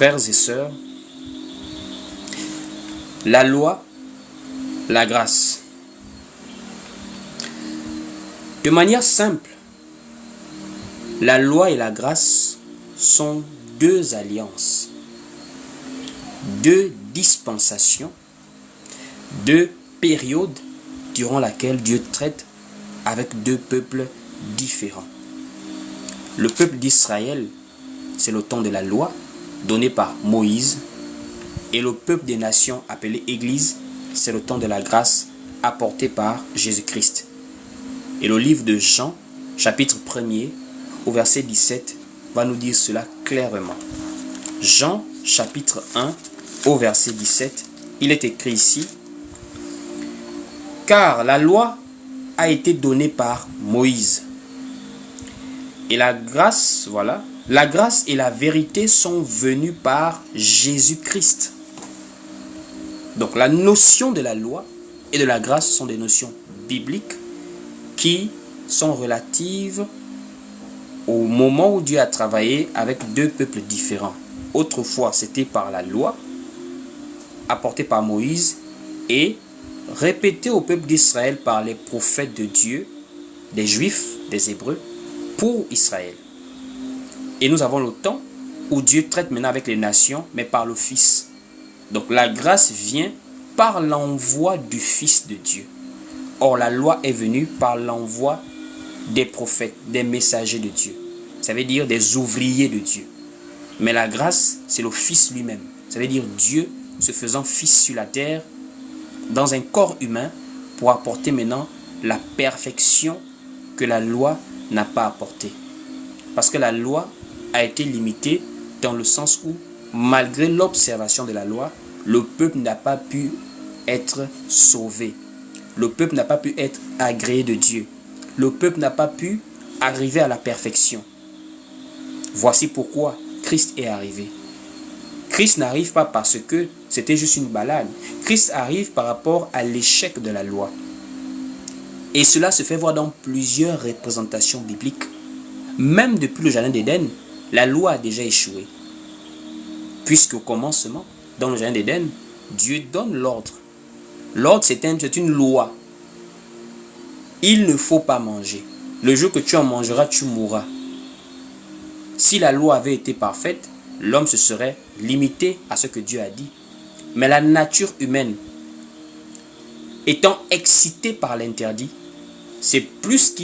Frères et sœurs, la loi, la grâce. De manière simple, la loi et la grâce sont deux alliances, deux dispensations, deux périodes durant lesquelles Dieu traite avec deux peuples différents. Le peuple d'Israël, c'est le temps de la loi donnée par Moïse, et le peuple des nations appelé Église, c'est le temps de la grâce apportée par Jésus-Christ. Et le livre de Jean, chapitre 1er, au verset 17, va nous dire cela clairement. Jean, chapitre 1, au verset 17, il est écrit ici, « Car la loi a été donnée par Moïse. Et la grâce, voilà, la grâce et la vérité sont venues par Jésus-Christ. » Donc la notion de la loi et de la grâce sont des notions bibliques qui sont relatives au moment où Dieu a travaillé avec deux peuples différents. Autrefois, c'était par la loi apportée par Moïse et répétée au peuple d'Israël par les prophètes de Dieu, des Juifs, des Hébreux, pour Israël. Et nous avons le temps où Dieu traite maintenant avec les nations, mais par le Fils. Donc la grâce vient par l'envoi du Fils de Dieu. Or la loi est venue par l'envoi des prophètes, des messagers de Dieu. Ça veut dire des ouvriers de Dieu. Mais la grâce, c'est le Fils lui-même. Ça veut dire Dieu se faisant Fils sur la terre, dans un corps humain, pour apporter maintenant la perfection que la loi n'a pas apportée. Parce que la loi a été limitée dans le sens où, malgré l'observation de la loi, le peuple n'a pas pu être sauvé. Le peuple n'a pas pu être agréé de Dieu. Le peuple n'a pas pu arriver à la perfection. Voici pourquoi Christ est arrivé. Christ n'arrive pas parce que c'était juste une balade. Christ arrive par rapport à l'échec de la loi. Et cela se fait voir dans plusieurs représentations bibliques. Même depuis le jardin d'Éden, la loi a déjà échoué. Puisqu'au commencement, dans le jardin d'Éden, Dieu donne l'ordre. L'ordre, c'est une loi. Il ne faut pas manger. Le jour que tu en mangeras, tu mourras. Si la loi avait été parfaite, l'homme se serait limité à ce que Dieu a dit. Mais la nature humaine, étant excitée par l'interdit, c'est plus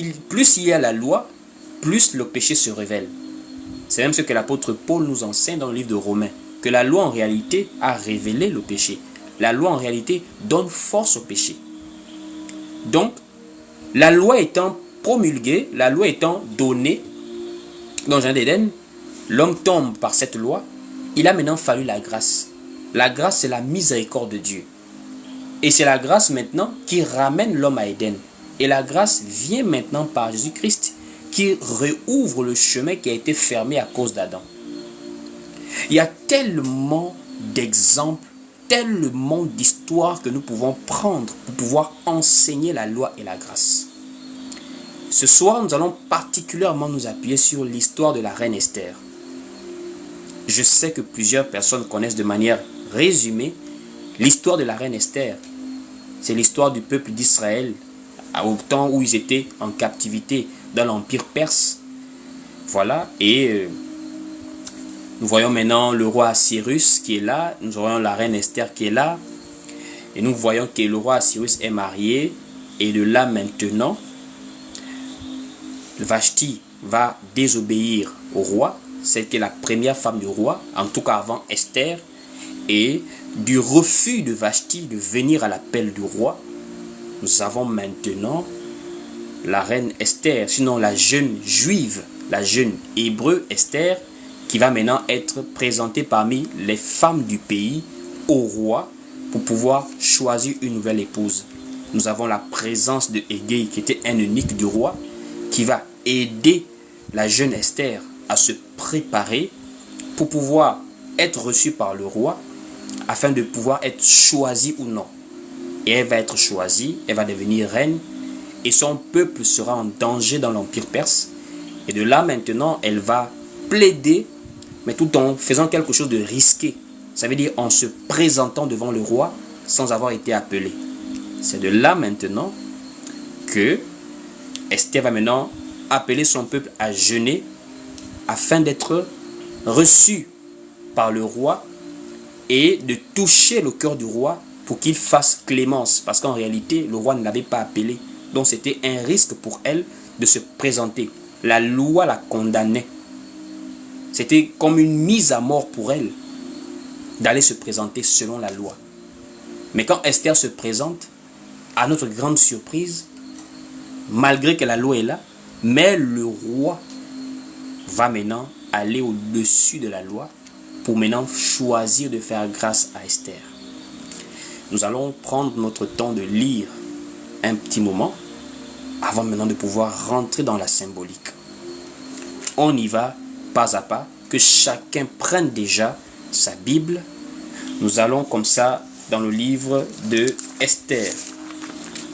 il y a la loi, plus le péché se révèle. C'est même ce que l'apôtre Paul nous enseigne dans le livre de Romains, que la loi en réalité a révélé le péché. La loi en réalité donne force au péché. Donc, la loi étant promulguée, la loi étant donnée dans le jardin d'Éden, l'homme tombe par cette loi, il a maintenant fallu la grâce. La grâce, c'est la miséricorde de Dieu. Et c'est la grâce maintenant qui ramène l'homme à Éden. Et la grâce vient maintenant par Jésus-Christ qui rouvre le chemin qui a été fermé à cause d'Adam. Il y a tellement d'exemples, tellement d'histoires que nous pouvons prendre pour pouvoir enseigner la loi et la grâce. Ce soir, nous allons particulièrement nous appuyer sur l'histoire de la reine Esther. Je sais que plusieurs personnes connaissent de manière résumée l'histoire de la reine Esther. C'est l'histoire du peuple d'Israël au temps où ils étaient en captivité dans l'empire perse. Voilà, et nous voyons maintenant le roi Assyrus qui est là, nous voyons la reine Esther qui est là, et nous voyons que le roi Assyrus est marié, et de là maintenant, Vashti va désobéir au roi, celle qui est la première femme du roi, en tout cas avant Esther, et du refus de Vashti de venir à l'appel du roi, nous avons maintenant la reine Esther, sinon la jeune juive, la jeune hébreu Esther, qui va maintenant être présentée parmi les femmes du pays au roi pour pouvoir choisir une nouvelle épouse. Nous avons la présence de Hégé, qui était un eunuque du roi, qui va aider la jeune Esther à se préparer pour pouvoir être reçue par le roi afin de pouvoir être choisie ou non. Et elle va être choisie, elle va devenir reine et son peuple sera en danger dans l'empire perse. Et de là maintenant, elle va plaider mais tout en faisant quelque chose de risqué. Ça veut dire en se présentant devant le roi sans avoir été appelé. C'est de là maintenant que Esther va maintenant appeler son peuple à jeûner afin d'être reçu par le roi et de toucher le cœur du roi pour qu'il fasse clémence. Parce qu'en réalité, le roi ne l'avait pas appelé. Donc c'était un risque pour elle de se présenter. La loi la condamnait. C'était comme une mise à mort pour elle d'aller se présenter selon la loi. Mais quand Esther se présente, à notre grande surprise, malgré que la loi est là, mais le roi va maintenant aller au-dessus de la loi pour maintenant choisir de faire grâce à Esther. Nous allons prendre notre temps de lire un petit moment avant maintenant de pouvoir rentrer dans la symbolique. On y va pas à pas, que chacun prenne déjà sa Bible. Nous allons comme ça dans le livre de Esther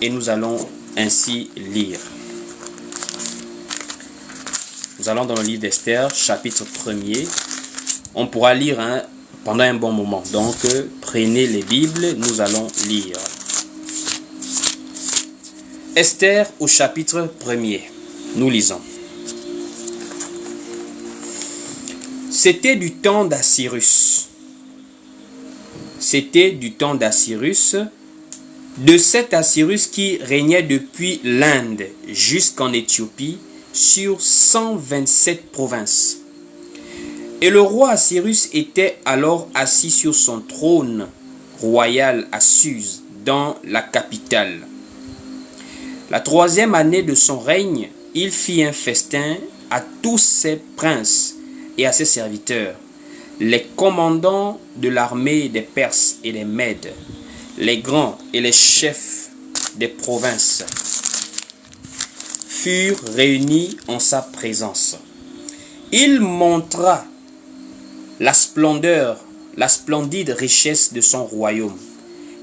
et nous allons ainsi lire. Nous allons dans le livre d'Esther, chapitre 1er. On pourra lire pendant un bon moment. Donc, prenez les Bibles, nous allons lire. Esther au chapitre 1er. Nous lisons. C'était du temps d'Assyrus. C'était du temps d'Assyrus, de cet Assyrus qui régnait depuis l'Inde jusqu'en Éthiopie sur 127 provinces. Et le roi Assyrus était alors assis sur son trône royal à Suse, dans la capitale. La 3e année de son règne, il fit un festin à tous ses princes et à ses serviteurs, les commandants de l'armée des Perses et des Mèdes, les grands et les chefs des provinces furent réunis en sa présence. Il montra la splendeur, la splendide richesse de son royaume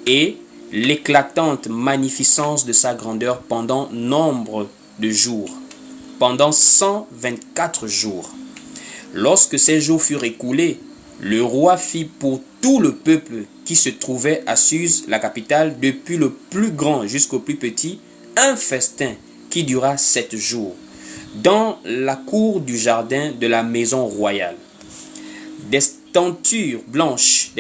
et l'éclatante magnificence de sa grandeur pendant nombre de jours, pendant 124 jours. Lorsque ces jours furent écoulés, le roi fit pour tout le peuple qui se trouvait à Suse, la capitale, depuis le plus grand jusqu'au plus petit, un festin qui dura 7 jours, dans la cour du jardin de la maison royale. Des tentures blanches,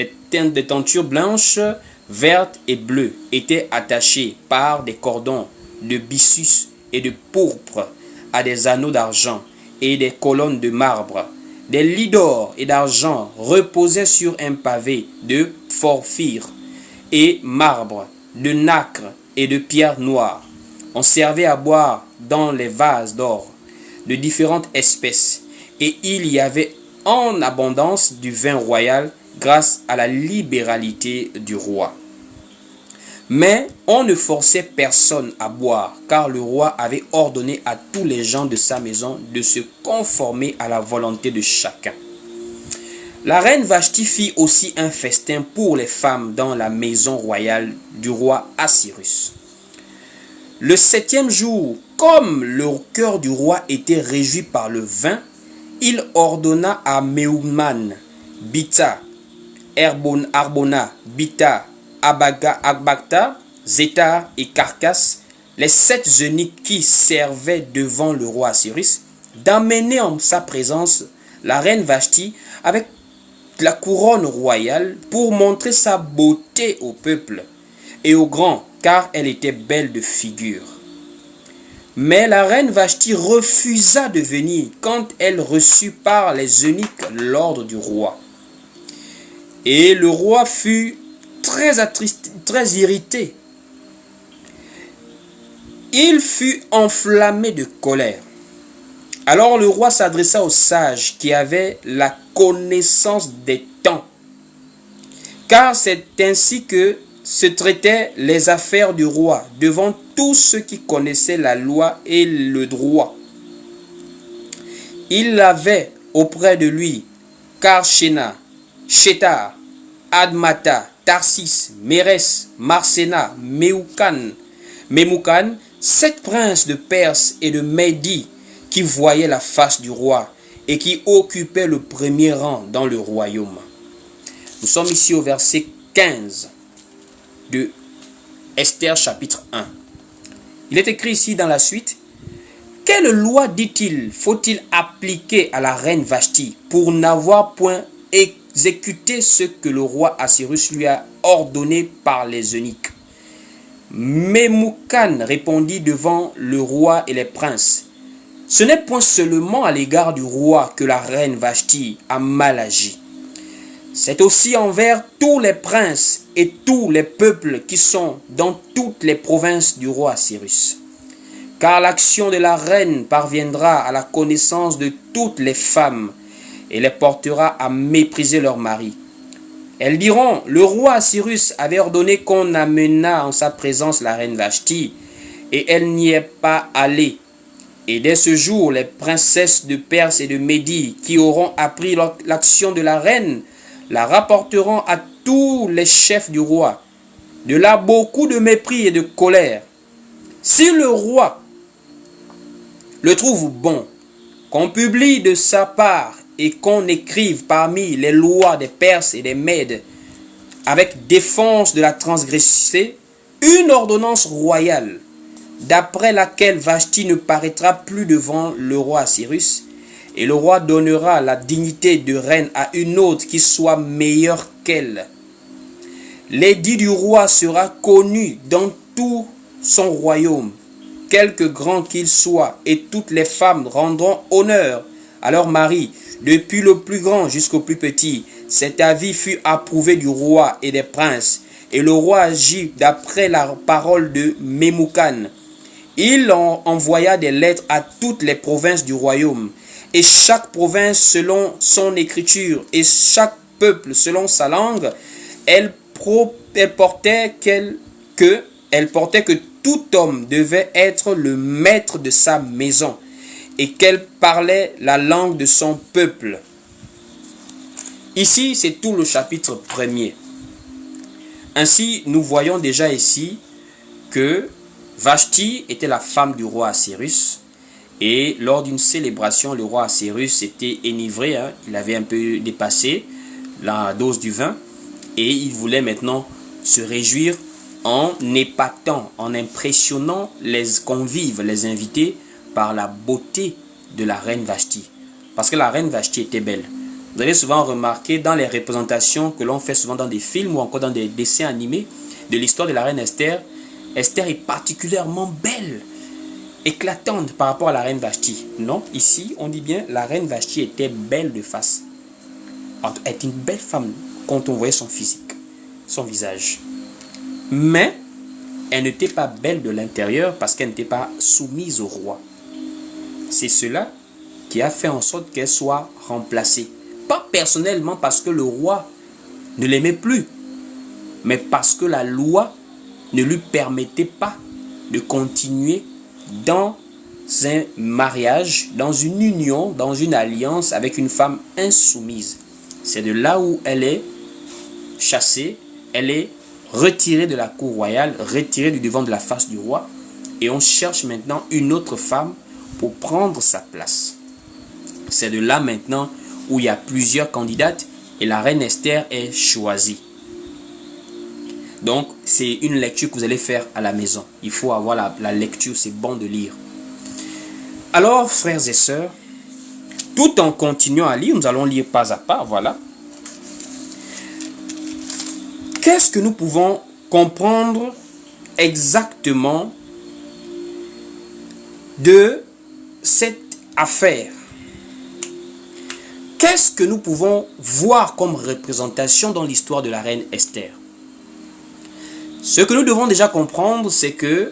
vertes et bleues étaient attachées par des cordons de byssus et de pourpre à des anneaux d'argent et des colonnes de marbre. Des lits d'or et d'argent reposaient sur un pavé de porphyre et marbre, de nacre et de pierre noire. On servait à boire dans les vases d'or de différentes espèces, et il y avait en abondance du vin royal grâce à la libéralité du roi. Mais on ne forçait personne à boire, car le roi avait ordonné à tous les gens de sa maison de se conformer à la volonté de chacun. La reine Vashti fit aussi un festin pour les femmes dans la maison royale du roi Assyrus. Le 7e jour, comme le cœur du roi était réjoui par le vin, il ordonna à Méouman, Bita, Arbona, Bita, Agbagta, Zétar et Carcas, les 7 eunuques qui servaient devant le roi Assyrus, d'amener en sa présence la reine Vashti avec la couronne royale pour montrer sa beauté au peuple et aux grands, car elle était belle de figure. Mais la reine Vashti refusa de venir quand elle reçut par les eunuques l'ordre du roi. Et le roi fut très irrité. Il fut enflammé de colère. Alors le roi s'adressa aux sages qui avaient la connaissance des temps, car c'est ainsi que se traitaient les affaires du roi devant tous ceux qui connaissaient la loi et le droit. Il avait auprès de lui Karshena, Shetar, Admata, Tarsis, Mérès, Marsena, Memoukan, 7 princes de Perse et de Médie qui voyaient la face du roi et qui occupait le premier rang dans le royaume. Nous sommes ici au verset 15 de Esther chapitre 1. Il est écrit ici dans la suite: quelle loi, dit-il, faut-il appliquer à la reine Vashti pour n'avoir point exécuté ce que le roi Assyrus lui a ordonné par les eunuques? Memucan répondit devant le roi et les princes: ce n'est point seulement à l'égard du roi que la reine Vashti a mal agi. C'est aussi envers tous les princes et tous les peuples qui sont dans toutes les provinces du roi Assyrus. Car l'action de la reine parviendra à la connaissance de toutes les femmes et les portera à mépriser leur mari. Elles diront: le roi Assyrus avait ordonné qu'on amenât en sa présence la reine Vashti, et elle n'y est pas allée. Et dès ce jour, les princesses de Perse et de Médie qui auront appris l'action de la reine la rapporteront à tous les chefs du roi. De là, beaucoup de mépris et de colère. Si le roi le trouve bon qu'on publie de sa part et qu'on écrive parmi les lois des Perses et des Mèdes, avec défense de la transgresser, une ordonnance royale, d'après laquelle Vashti ne paraîtra plus devant le roi Assyrus, et le roi donnera la dignité de reine à une autre qui soit meilleure qu'elle. L'édit du roi sera connu dans tout son royaume, quelque grand qu'il soit, et toutes les femmes rendront honneur à leur mari, depuis le plus grand jusqu'au plus petit. Cet avis fut approuvé du roi et des princes, et le roi agit d'après la parole de Memucan. Il envoya des lettres à toutes les provinces du royaume, et chaque province selon son écriture, et chaque peuple selon sa langue. Elle portait que tout homme devait être le maître de sa maison, et qu'elle parlait la langue de son peuple. Ici, c'est tout le chapitre premier. Ainsi, nous voyons déjà ici que Vashti était la femme du roi Assyrus, et lors d'une célébration, le roi Assyrus était enivré, il avait un peu dépassé la dose du vin, et il voulait maintenant se réjouir en épatant, en impressionnant les convives, les invités, par la beauté de la reine Vashti. Parce que la reine Vashti était belle. Vous avez souvent remarqué dans les représentations que l'on fait souvent dans des films ou encore dans des dessins animés de l'histoire de la reine Esther, Esther est particulièrement belle, éclatante par rapport à la reine Vashti. Non, ici on dit bien la reine Vashti était belle de face. Elle était une belle femme quand on voyait son physique, son visage. Mais elle n'était pas belle de l'intérieur parce qu'elle n'était pas soumise au roi. C'est cela qui a fait en sorte qu'elle soit remplacée. Pas personnellement parce que le roi ne l'aimait plus, mais parce que la loi ne lui permettait pas de continuer dans un mariage, dans une union, dans une alliance avec une femme insoumise. C'est de là où elle est chassée, elle est retirée de la cour royale, retirée du devant de la face du roi, et on cherche maintenant une autre femme pour prendre sa place. C'est de là maintenant où il y a plusieurs candidates et la reine Esther est choisie. Donc, c'est une lecture que vous allez faire à la maison. Il faut avoir la lecture, c'est bon de lire. Alors, frères et sœurs, tout en continuant à lire, nous allons lire pas à pas, voilà. Qu'est-ce que nous pouvons comprendre exactement de cette affaire? Qu'est-ce que nous pouvons voir comme représentation dans l'histoire de la reine Esther? Ce que nous devons déjà comprendre, c'est que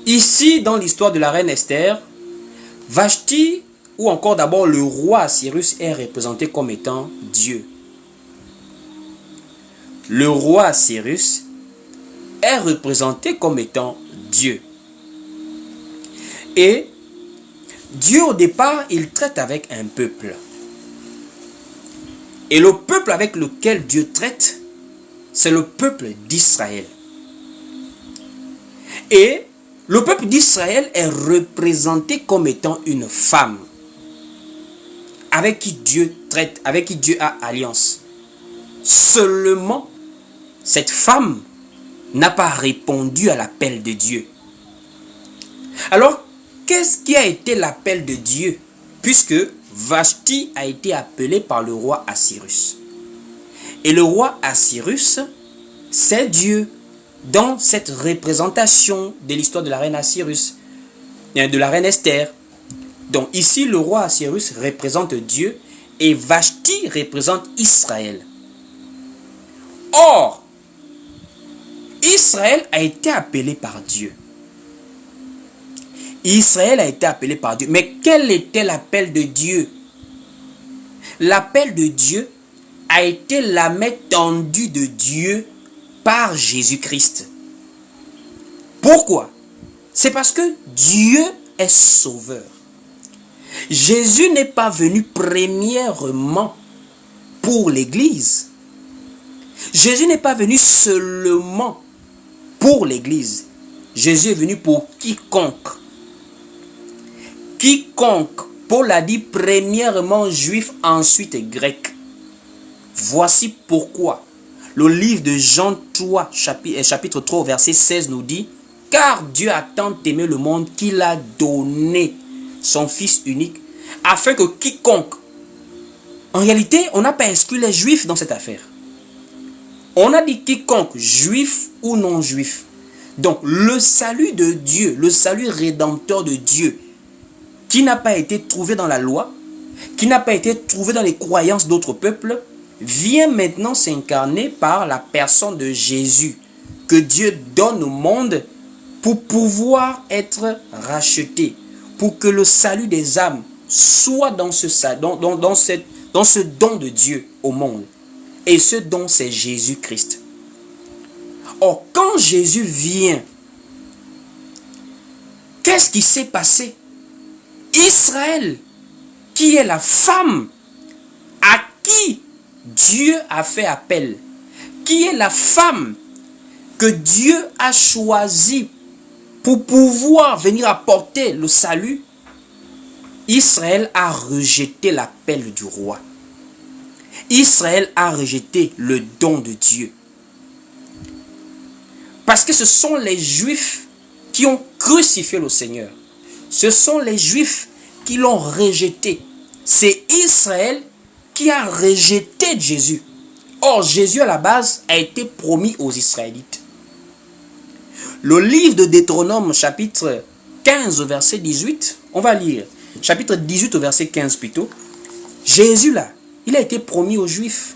ici, dans l'histoire de la reine Esther, Vashti, ou encore d'abord le roi Assyrus, est représenté comme étant Dieu. Le roi Assyrus est représenté comme étant Dieu. Et Dieu, au départ, il traite avec un peuple. Et le peuple avec lequel Dieu traite, c'est le peuple d'Israël. Et le peuple d'Israël est représenté comme étant une femme. avec qui Dieu traite, avec qui Dieu a alliance. Seulement, cette femme n'a pas répondu à l'appel de Dieu. Alors, qu'est-ce qui a été l'appel de Dieu? Puisque Vashti a été appelée par le roi Assyrus. Et le roi Assyrus, c'est Dieu dans cette représentation de l'histoire de la reine Assyrus, de la reine Esther. Donc ici, le roi Assyrus représente Dieu et Vashti représente Israël. Or, Israël a été appelé par Dieu. Israël a été appelé par Dieu. Mais quel était l'appel de Dieu? L'appel de Dieu a été la main tendue de Dieu par Jésus-Christ. Pourquoi? C'est parce que Dieu est sauveur. Jésus n'est pas venu premièrement pour l'Église. Jésus n'est pas venu seulement pour l'Église. Jésus est venu pour quiconque. Quiconque. Paul a dit premièrement juif, ensuite grec. Voici pourquoi le livre de Jean 3, chapitre 3, verset 16 nous dit: car Dieu a tant aimé le monde qu'il a donné son Fils unique, afin que quiconque... En réalité, on n'a pas exclu les juifs dans cette affaire. On a dit quiconque, juif ou non juif. Donc, le salut de Dieu, le salut rédempteur de Dieu, qui n'a pas été trouvé dans la loi, qui n'a pas été trouvé dans les croyances d'autres peuples, vient maintenant s'incarner par la personne de Jésus, que Dieu donne au monde pour pouvoir être racheté, pour que le salut des âmes soit dans ce don de Dieu au monde. Et ce don, c'est Jésus-Christ. Or, quand Jésus vient, qu'est-ce qui s'est passé? Israël, qui est la femme à qui Dieu a fait appel, qui est la femme que Dieu a choisie pour pouvoir venir apporter le salut, Israël a rejeté l'appel du roi. Israël a rejeté le don de Dieu. Parce que ce sont les Juifs qui ont crucifié le Seigneur. Ce sont les Juifs qui l'ont rejeté. C'est Israël qui a rejeté Jésus. Or, Jésus à la base a été promis aux Israélites. Le livre de Deutéronome, chapitre 15, verset 18, on va lire. Chapitre 18 au verset 15 plutôt. Jésus là, il a été promis aux Juifs.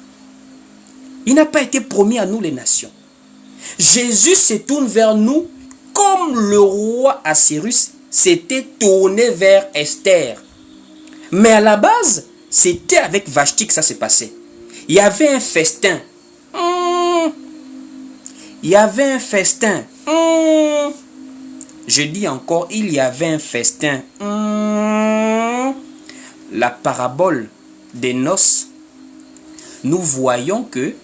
Il n'a pas été promis à nous les nations. Jésus se tourne vers nous comme le roi Assyrus s'était tourné vers Esther. Mais à la base, c'était avec Vashti que ça s'est passé. Il y avait un festin. Il y avait un festin. Je dis encore, il y avait un festin. La parabole des noces, nous voyons que,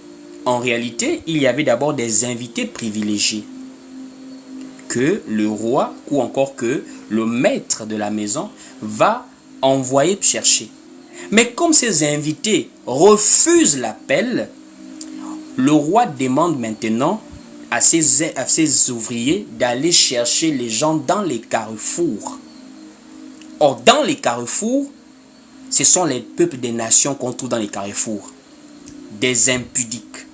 en réalité, il y avait d'abord des invités privilégiés que le roi ou encore que le maître de la maison va envoyer chercher. Mais comme ces invités refusent l'appel, le roi demande maintenant à ses ouvriers d'aller chercher les gens dans les carrefours. Or, dans les carrefours, ce sont les peuples des nations qu'on trouve dans les carrefours. Des impudiques,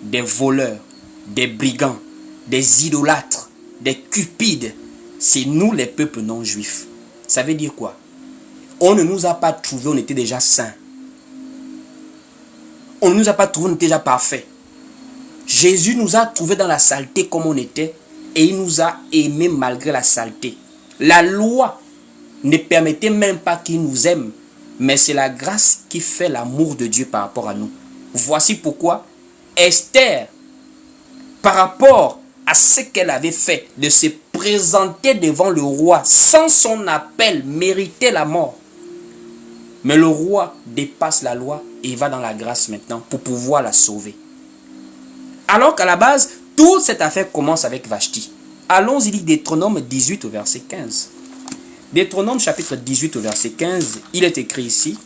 des voleurs, des brigands, des idolâtres, des cupides. C'est nous les peuples non juifs. Ça veut dire quoi? On ne nous a pas trouvés, on était déjà saints. On ne nous a pas trouvés, on était déjà parfaits. Jésus nous a trouvés dans la saleté comme on était et il nous a aimés malgré la saleté. La loi ne permettait même pas qu'il nous aime, mais c'est la grâce qui fait l'amour de Dieu par rapport à nous. Voici pourquoi Esther, par rapport à ce qu'elle avait fait, de se présenter devant le roi sans son appel, méritait la mort. Mais le roi dépasse la loi et va dans la grâce maintenant pour pouvoir la sauver. Alors qu'à la base, toute cette affaire commence avec Vashti. Allons-y, Deutéronome 18 au verset 15. Deutéronome chapitre 18 au verset 15, il est écrit ici: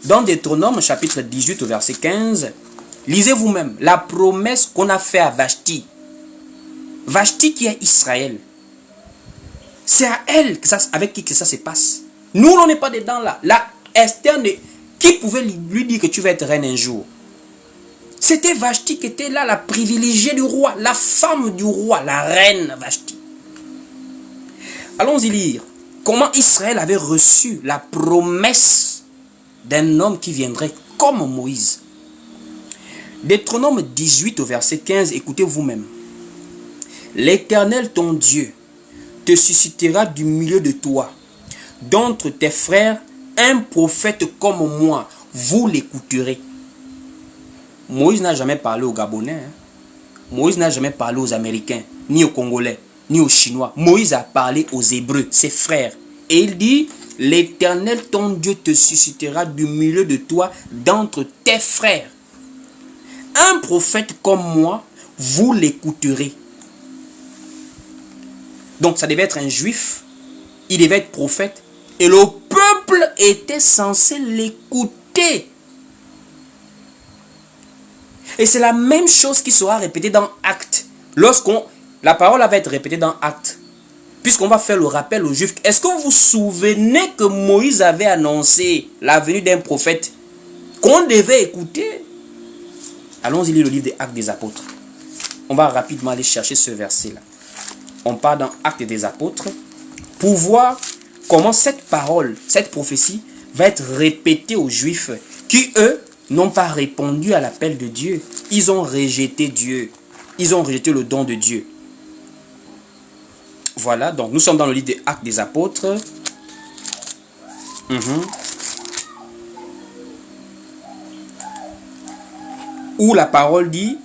Dans Deutéronome chapitre 18 au verset 15, lisez vous-même la promesse qu'on a fait à Vashti. Vashti qui est Israël. C'est à elle que avec qui que ça se passe. Nous, on n'est pas dedans là. Là, Esther, qui pouvait lui dire que tu vas être reine un jour? C'était Vashti qui était là, la privilégiée du roi, la femme du roi, la reine Vashti. Allons-y lire comment Israël avait reçu la promesse d'un homme qui viendrait comme Moïse. Deutéronome 18 au verset 15, écoutez vous-même. L'Éternel ton Dieu te suscitera du milieu de toi, d'entre tes frères, un prophète comme moi, vous l'écouterez. Moïse n'a jamais parlé aux Gabonais. Moïse n'a jamais parlé aux Américains, ni aux Congolais, ni aux Chinois. Moïse a parlé aux Hébreux, ses frères. Et il dit, l'Éternel ton Dieu te suscitera du milieu de toi, d'entre tes frères. Un prophète comme moi, vous l'écouterez. Donc ça devait être un juif, il devait être prophète, et le peuple était censé l'écouter. Et c'est la même chose qui sera répétée dans Actes. La parole va être répétée dans Actes. Puisqu'on va faire le rappel aux Juifs. Est-ce que vous vous souvenez que Moïse avait annoncé la venue d'un prophète qu'on devait écouter? Allons-y lire le livre des Actes des Apôtres. On va rapidement aller chercher ce verset-là. On part dans Actes des Apôtres pour voir comment cette parole, cette prophétie va être répétée aux Juifs qui, eux, n'ont pas répondu à l'appel de Dieu. Ils ont rejeté Dieu. Ils ont rejeté le don de Dieu. Voilà, donc nous sommes dans le livre des Actes des Apôtres. Où la parole dit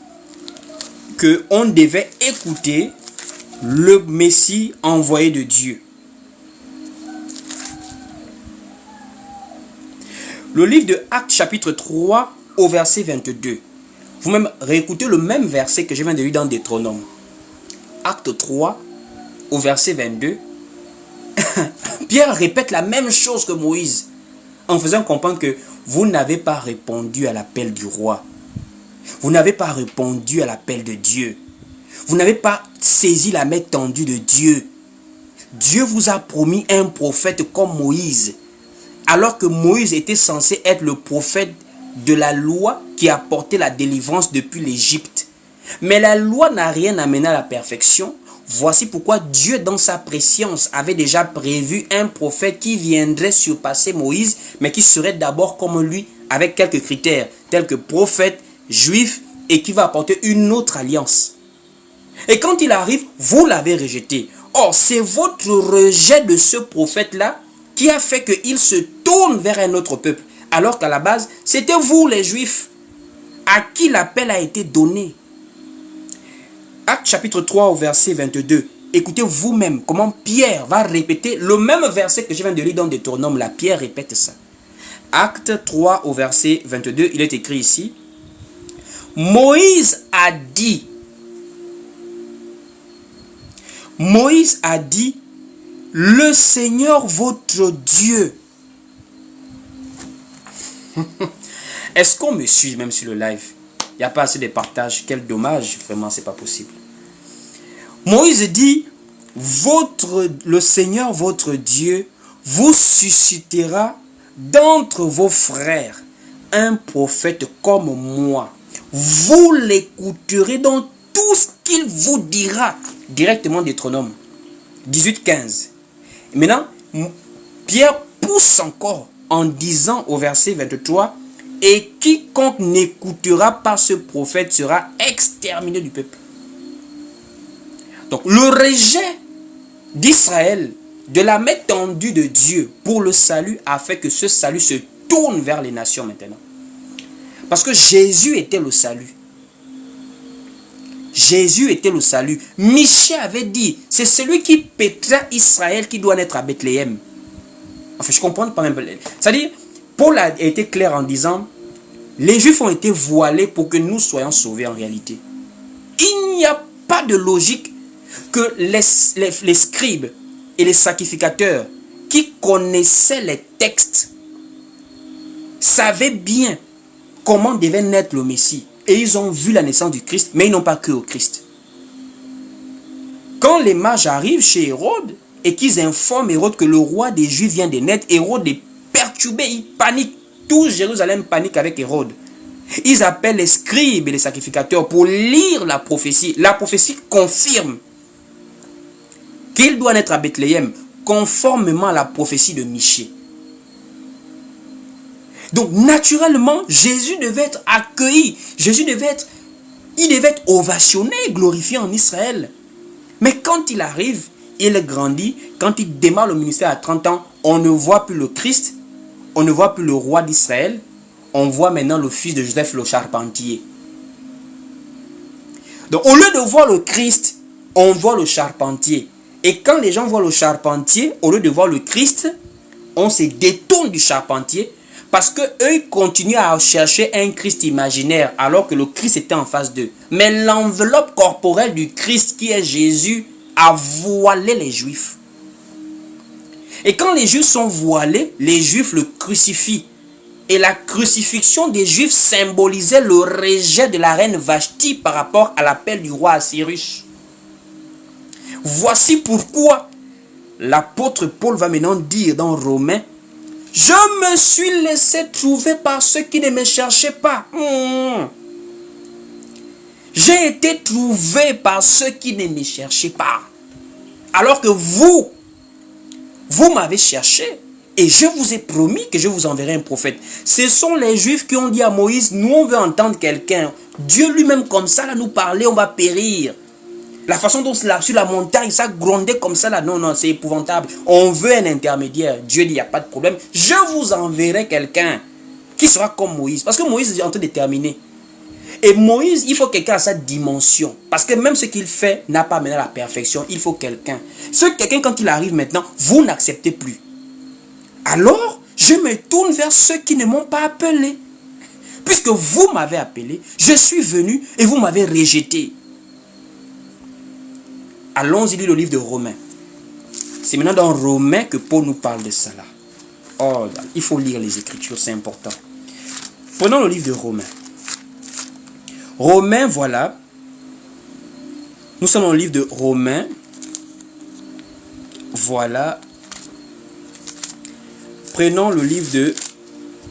qu'on devait écouter le Messie envoyé de Dieu. Le livre de Actes chapitre 3 au verset 22. Vous-même réécoutez le même verset que je viens de lire dans Deutéronome. Acte 3 au verset 22. Pierre répète la même chose que Moïse en faisant comprendre que vous n'avez pas répondu à l'appel du roi. Vous n'avez pas répondu à l'appel de Dieu. Vous n'avez pas saisi la main tendue de Dieu. Dieu vous a promis un prophète comme Moïse. Alors que Moïse était censé être le prophète de la loi qui apportait la délivrance depuis l'Égypte. Mais la loi n'a rien amené à la perfection. Voici pourquoi Dieu, dans sa préscience, avait déjà prévu un prophète qui viendrait surpasser Moïse, mais qui serait d'abord comme lui, avec quelques critères, tels que prophète, juif, et qui va apporter une autre alliance. Et quand il arrive, vous l'avez rejeté. Or, c'est votre rejet de ce prophète-là qui a fait qu'il se tourne vers un autre peuple. Alors qu'à la base, c'était vous les Juifs à qui l'appel a été donné. Acte chapitre 3 au verset 22. Écoutez vous-même comment Pierre va répéter le même verset que je viens de lire dans Deutéronome. Là, Pierre répète ça. Acte 3 au verset 22, il est écrit ici. Moïse a dit, le Seigneur votre Dieu. Est-ce qu'on me suit même sur le live? Il n'y a pas assez de partage. Quel dommage. Vraiment, c'est pas possible. Moïse dit, le Seigneur votre Dieu vous suscitera d'entre vos frères un prophète comme moi. Vous l'écouterez dans tout ce qu'il vous dira. Directement Deutéronome 18-15. Maintenant, Pierre pousse encore en disant au verset 23, et quiconque n'écoutera pas ce prophète sera exterminé du peuple. Donc le rejet d'Israël de la main tendue de Dieu pour le salut a fait que ce salut se tourne vers les nations maintenant. Parce que Jésus était le salut. Jésus était le salut. Michée avait dit, c'est celui qui pétra Israël qui doit naître à Bethléem. Enfin, je comprends pas même. C'est-à-dire, Paul a été clair en disant, les Juifs ont été voilés pour que nous soyons sauvés en réalité. Il n'y a pas de logique que les scribes et les sacrificateurs qui connaissaient les textes savaient bien comment devait naître le Messie. Et ils ont vu la naissance du Christ, mais ils n'ont pas cru au Christ. Quand les mages arrivent chez Hérode et qu'ils informent Hérode que le roi des Juifs vient de naître, Hérode est perturbé, il panique. Tout Jérusalem panique avec Hérode. Ils appellent les scribes et les sacrificateurs pour lire la prophétie. La prophétie confirme qu'il doit naître à Bethléem, conformément à la prophétie de Michée. Donc, naturellement, Jésus devait être accueilli. Il devait être ovationné, glorifié en Israël. Mais quand il arrive, il grandit. Quand il démarre le ministère à 30 ans, on ne voit plus le Christ, on ne voit plus le roi d'Israël. On voit maintenant le fils de Joseph, le charpentier. Donc, au lieu de voir le Christ, on voit le charpentier. Et quand les gens voient le charpentier, au lieu de voir le Christ, on se détourne du charpentier parce qu'eux, ils continuent à chercher un Christ imaginaire alors que le Christ était en face d'eux. Mais l'enveloppe corporelle du Christ qui est Jésus a voilé les Juifs. Et quand les Juifs sont voilés, les Juifs le crucifient. Et la crucifixion des Juifs symbolisait le rejet de la reine Vashti par rapport à l'appel du roi Assyrus. Voici pourquoi l'apôtre Paul va maintenant dire dans Romains: je me suis laissé trouver par ceux qui ne me cherchaient pas. J'ai été trouvé par ceux qui ne me cherchaient pas. Alors que vous m'avez cherché. Et je vous ai promis que je vous enverrai un prophète. Ce sont les Juifs qui ont dit à Moïse: nous on veut entendre quelqu'un. Dieu lui-même comme ça là nous parler, on va périr. La façon dont sur la montagne ça grondait comme ça là, non, c'est épouvantable. On veut un intermédiaire. Dieu dit: il n'y a pas de problème. Je vous enverrai quelqu'un qui sera comme Moïse. Parce que Moïse est en train de terminer. Et Moïse, il faut quelqu'un à sa dimension. Parce que même ce qu'il fait n'a pas mené à la perfection. Il faut quelqu'un. Ce quelqu'un, quand il arrive maintenant, vous n'acceptez plus. Alors, je me tourne vers ceux qui ne m'ont pas appelé. Puisque vous m'avez appelé, je suis venu et vous m'avez rejeté. Allons-y lire le livre de Romains. C'est maintenant dans Romains que Paul nous parle de ça là. Oh, il faut lire les Écritures, c'est important. Prenons le livre de Romains. Romains, voilà. Nous sommes dans le livre de Romains. Voilà. Prenons le livre de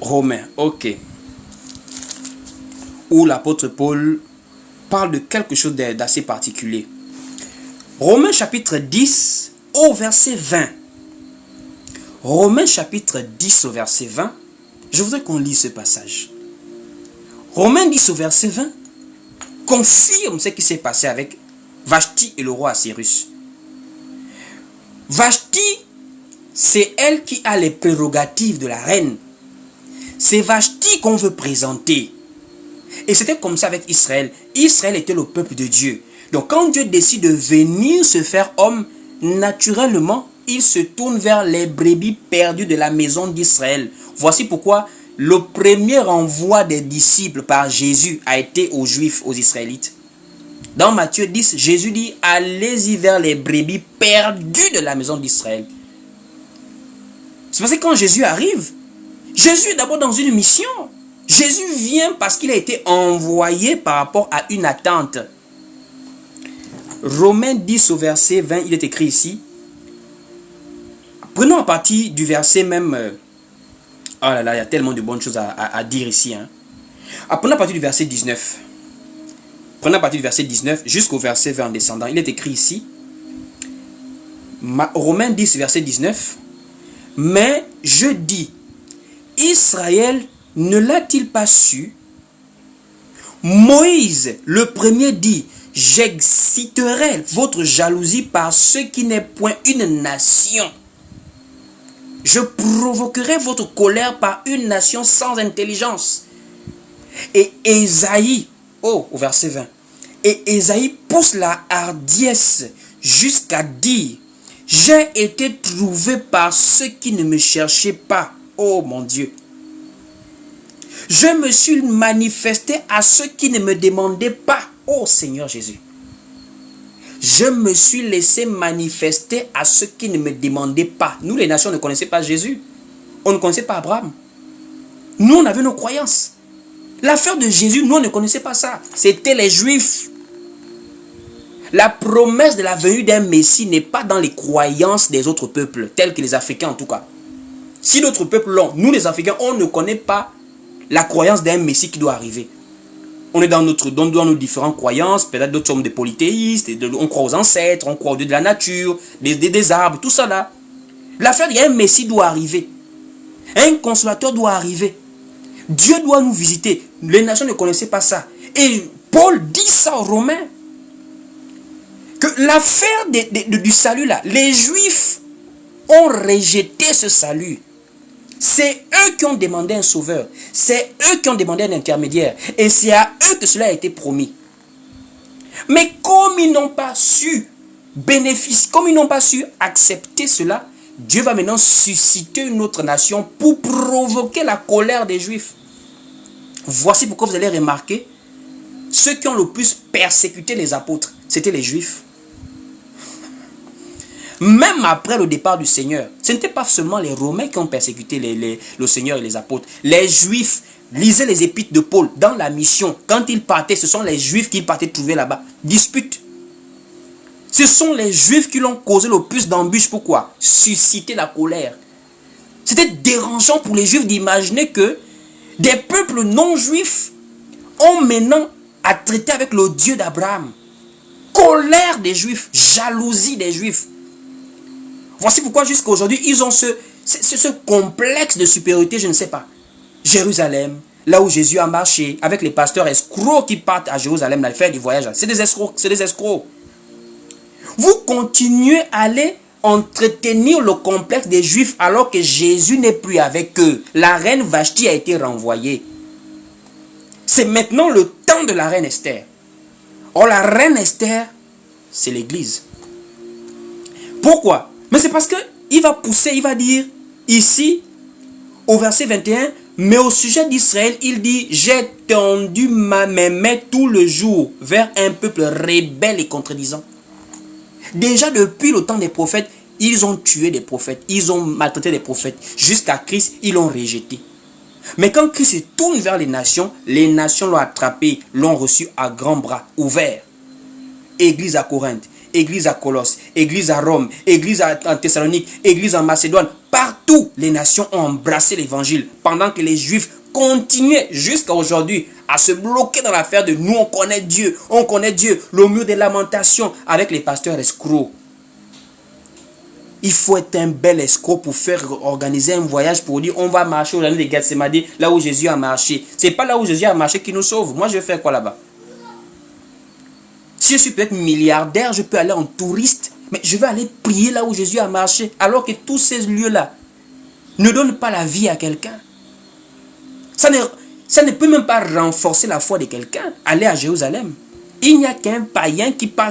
Romains. Ok. Où l'apôtre Paul parle de quelque chose d'assez particulier. Romains chapitre 10 au verset 20. Romains chapitre 10 au verset 20. Je voudrais qu'on lise ce passage. Romains 10 au verset 20 confirme ce qui s'est passé avec Vashti et le roi Assyrus. Vashti, c'est elle qui a les prérogatives de la reine. C'est Vashti qu'on veut présenter. Et c'était comme ça avec Israël. Israël était le peuple de Dieu. Donc quand Dieu décide de venir se faire homme, naturellement, il se tourne vers les brebis perdues de la maison d'Israël. Voici pourquoi le premier envoi des disciples par Jésus a été aux Juifs, aux Israélites. Dans Matthieu 10, Jésus dit: allez-y vers les brebis perdues de la maison d'Israël. C'est parce que quand Jésus arrive, Jésus est d'abord dans une mission. Jésus vient parce qu'il a été envoyé par rapport à une attente. Romains 10 au verset 20, il est écrit ici. Prenons à partir du verset même. Oh là là, il y a tellement de bonnes choses à dire ici. Prenons à partir du verset 19. Prenons à partir du verset 19 jusqu'au verset 20 en descendant. Il est écrit ici. Romains 10, verset 19. Mais je dis, Israël ne l'a-t-il pas su? Moïse, le premier, dit: j'exciterai votre jalousie par ce qui n'est point une nation. Je provoquerai votre colère par une nation sans intelligence. Et Ésaïe, au verset 20, et Ésaïe pousse la hardiesse jusqu'à dire: j'ai été trouvé par ceux qui ne me cherchaient pas. Oh mon Dieu. Je me suis manifesté à ceux qui ne me demandaient pas. Oh Seigneur Jésus. Je me suis laissé manifester à ceux qui ne me demandaient pas. Nous, les nations, ne connaissaient pas Jésus. On ne connaissait pas Abraham. Nous, on avait nos croyances. L'affaire de Jésus, nous, on ne connaissait pas ça. C'était les Juifs. La promesse de la venue d'un Messie n'est pas dans les croyances des autres peuples, tels que les Africains en tout cas. Si d'autres peuples l'ont, nous les Africains, on ne connaît pas la croyance d'un Messie qui doit arriver. On est dans nos différentes croyances, peut-être d'autres sommes des polythéistes, on croit aux ancêtres, on croit au Dieu de la nature, des arbres, tout ça là. L'affaire d'un Messie doit arriver. Un consolateur doit arriver. Dieu doit nous visiter. Les nations ne connaissaient pas ça. Et Paul dit ça aux Romains. Que l'affaire du salut là, les Juifs ont rejeté ce salut. C'est eux qui ont demandé un sauveur. C'est eux qui ont demandé un intermédiaire. Et c'est à eux que cela a été promis. Mais comme ils n'ont pas su bénéficier, comme ils n'ont pas su accepter cela, Dieu va maintenant susciter une autre nation pour provoquer la colère des Juifs. Voici pourquoi vous allez remarquer, ceux qui ont le plus persécuté les apôtres, c'était les Juifs. Même après le départ du Seigneur, ce n'était pas seulement les Romains qui ont persécuté le Seigneur et les apôtres. Les Juifs lisaient les épîtres de Paul dans la mission. Quand ils partaient, ce sont les Juifs qui partaient trouver là-bas. Dispute. Ce sont les Juifs qui l'ont causé le plus d'embûches. Pourquoi? Susciter la colère. C'était dérangeant pour les Juifs d'imaginer que des peuples non-juifs ont maintenant à traiter avec le Dieu d'Abraham. Colère des Juifs, jalousie des Juifs. Voici pourquoi jusqu'à aujourd'hui, ils ont ce complexe de supériorité, je ne sais pas. Jérusalem, là où Jésus a marché, avec les pasteurs escrocs qui partent à Jérusalem, là, faire du voyage. C'est des escrocs, c'est des escrocs. Vous continuez à aller entretenir le complexe des Juifs alors que Jésus n'est plus avec eux. La reine Vashti a été renvoyée. C'est maintenant le temps de la reine Esther. Or, la reine Esther, c'est l'église. Pourquoi? Mais c'est parce qu'il va pousser, il va dire ici, au verset 21, mais au sujet d'Israël, il dit, j'ai tendu mes mains tout le jour vers un peuple rebelle et contredisant. Déjà depuis le temps des prophètes, ils ont tué des prophètes, ils ont maltraité des prophètes. Jusqu'à Christ, ils l'ont rejeté. Mais quand Christ se tourne vers les nations l'ont attrapé, l'ont reçu à grands bras ouverts. Église à Corinthe, église à Colosse, église à Rome, église en Thessalonique, église en Macédoine. Partout, les nations ont embrassé l'évangile pendant que les Juifs continuaient jusqu'à aujourd'hui à se bloquer dans l'affaire de nous, on connaît Dieu, le mur des lamentations avec les pasteurs escrocs. Il faut être un bel escroc pour faire organiser un voyage pour dire on va marcher au jardin de Gethsémane, là où Jésus a marché. C'est pas là où Jésus a marché qui nous sauve. Moi, je vais faire quoi là-bas? Si je suis peut-être milliardaire, je peux aller en touriste, mais je vais aller prier là où Jésus a marché, alors que tous ces lieux-là ne donnent pas la vie à quelqu'un. Ça ne peut même pas renforcer la foi de quelqu'un, aller à Jérusalem. Il n'y a qu'un païen qui part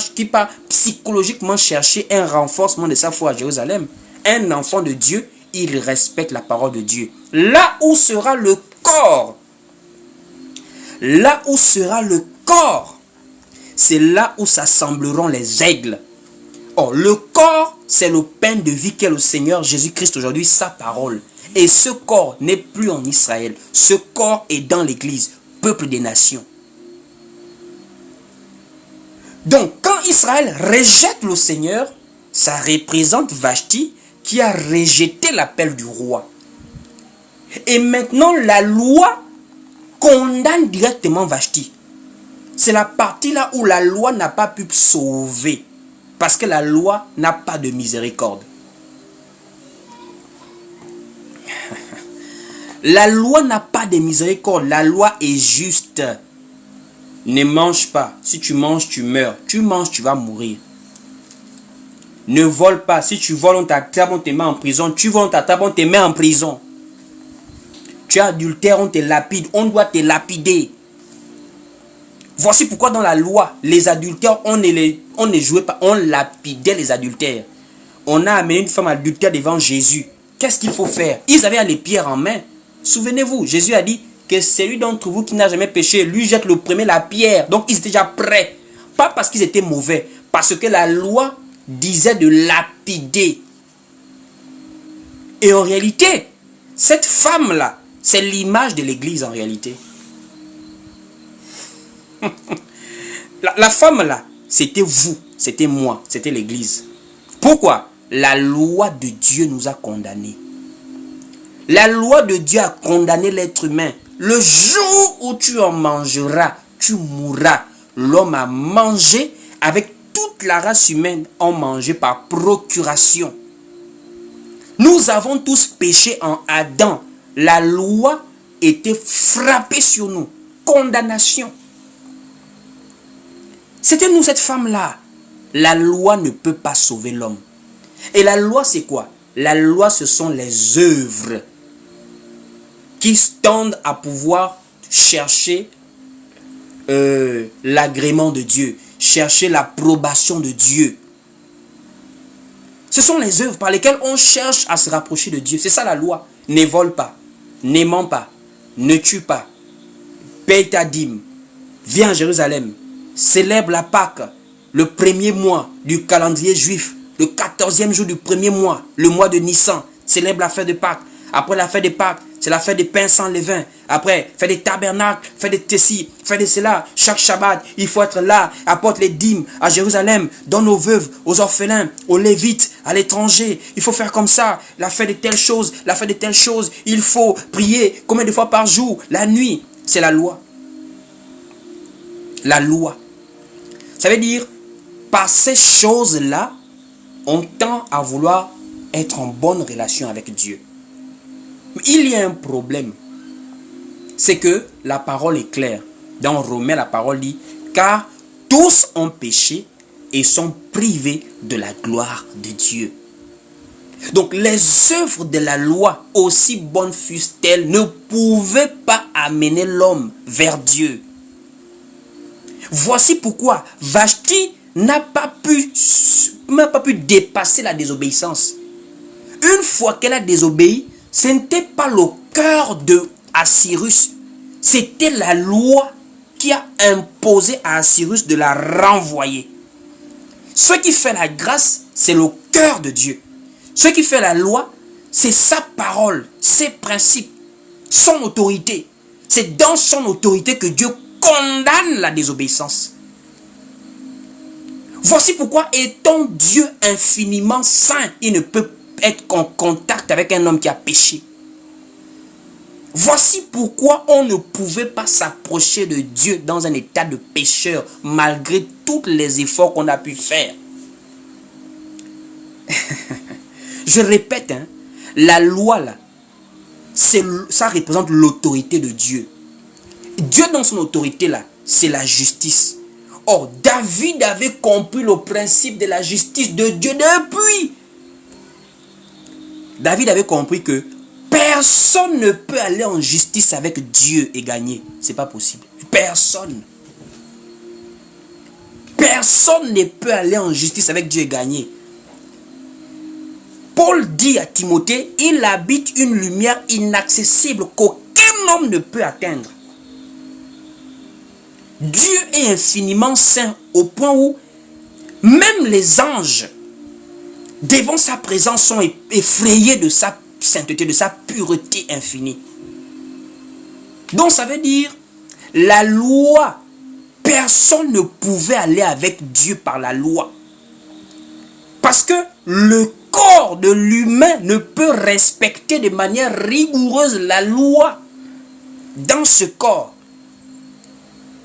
psychologiquement chercher un renforcement de sa foi à Jérusalem. Un enfant de Dieu, il respecte la parole de Dieu. Là où sera le corps, c'est là où s'assembleront les aigles. Or, le corps, c'est le pain de vie qu'est le Seigneur Jésus-Christ aujourd'hui, sa parole. Et ce corps n'est plus en Israël. Ce corps est dans l'église, peuple des nations. Donc, quand Israël rejette le Seigneur, ça représente Vashti qui a rejeté l'appel du roi. Et maintenant, la loi condamne directement Vashti. C'est la partie là où la loi n'a pas pu sauver. Parce que la loi n'a pas de miséricorde. La loi n'a pas de miséricorde. La loi est juste. Ne mange pas. Si tu manges, tu meurs. Tu manges, tu vas mourir. Ne vole pas. Si tu voles, on t'attrape, on te met en prison. Tu voles, on t'attrape, on te met en prison. Tu as adultère, on te lapide. On doit te lapider. Voici pourquoi dans la loi, les adultères, on ne jouait pas, on lapidait les adultères. On a amené une femme adultère devant Jésus. Qu'est-ce qu'il faut faire? Ils avaient les pierres en main. Souvenez-vous, Jésus a dit que celui d'entre vous qui n'a jamais péché, lui jette le premier la pierre. Donc ils étaient déjà prêts. Pas parce qu'ils étaient mauvais, parce que la loi disait de lapider. Et en réalité, cette femme-là, C'est l'image de l'église en réalité. La femme là, c'était vous, c'était moi, c'était l'église. Pourquoi? La loi de Dieu nous a condamnés. La loi de Dieu a condamné l'être humain. Le jour où tu en mangeras, tu mourras. L'homme a mangé, avec toute la race humaine, ont mangé par procuration. Nous avons tous péché en Adam. La loi était frappée sur nous. Condamnation. C'était nous, cette femme-là. La loi ne peut pas sauver l'homme. Et la loi, c'est quoi? La loi, ce sont les œuvres qui tendent à pouvoir chercher l'agrément de Dieu, chercher l'approbation de Dieu. Ce sont les œuvres par lesquelles on cherche à se rapprocher de Dieu. C'est ça la loi. Ne vole pas, ne mens pas, ne tue pas, paye ta dîme, viens à Jérusalem, célèbre la Pâque, le premier mois du calendrier juif, le 14e jour du premier mois, le mois de Nissan, célèbre la fête de Pâques. Après la fête de Pâques, c'est la fête des pains sans levain. Après, fête des tabernacles, fête des tessis, fête de cela. Chaque Shabbat, il faut être là. Apporte les dîmes à Jérusalem. Donne aux veuves, aux orphelins, aux lévites, à l'étranger. Il faut faire comme ça. La fête de telle chose, la fête de telle chose. Il faut prier combien de fois par jour? La nuit, c'est la loi. La loi. Ça veut dire, par ces choses-là, on tend à vouloir être en bonne relation avec Dieu. Mais il y a un problème. C'est que la parole est claire. Dans Romains, la parole dit, car tous ont péché et sont privés de la gloire de Dieu. Donc les œuvres de la loi, aussi bonnes fussent-elles, ne pouvaient pas amener l'homme vers Dieu. Voici pourquoi Vashti n'a pas pu dépasser la désobéissance. Une fois qu'elle a désobéi, ce n'était pas le cœur de Assyrus, c'était la loi qui a imposé à Assyrus de la renvoyer. Ce qui fait la grâce, c'est le cœur de Dieu. Ce qui fait la loi, c'est sa parole, ses principes, son autorité. C'est dans son autorité que Dieu condamne la désobéissance. Voici pourquoi, étant Dieu infiniment saint, il ne peut être en contact avec un homme qui a péché. Voici pourquoi on ne pouvait pas s'approcher de Dieu dans un état de pécheur, malgré tous les efforts qu'on a pu faire. Je répète, la loi là, ça représente l'autorité de Dieu. Dieu dans son autorité là, c'est la justice. Or, David avait compris le principe de la justice de Dieu depuis. David avait compris que personne ne peut aller en justice avec Dieu et gagner. C'est pas possible. Personne. Personne ne peut aller en justice avec Dieu et gagner. Paul dit à Timothée, il habite une lumière inaccessible qu'aucun homme ne peut atteindre. Dieu est infiniment saint au point où même les anges devant sa présence sont effrayés de sa sainteté, de sa pureté infinie. Donc ça veut dire, la loi, personne ne pouvait aller avec Dieu par la loi. Parce que le corps de l'humain ne peut respecter de manière rigoureuse la loi dans ce corps.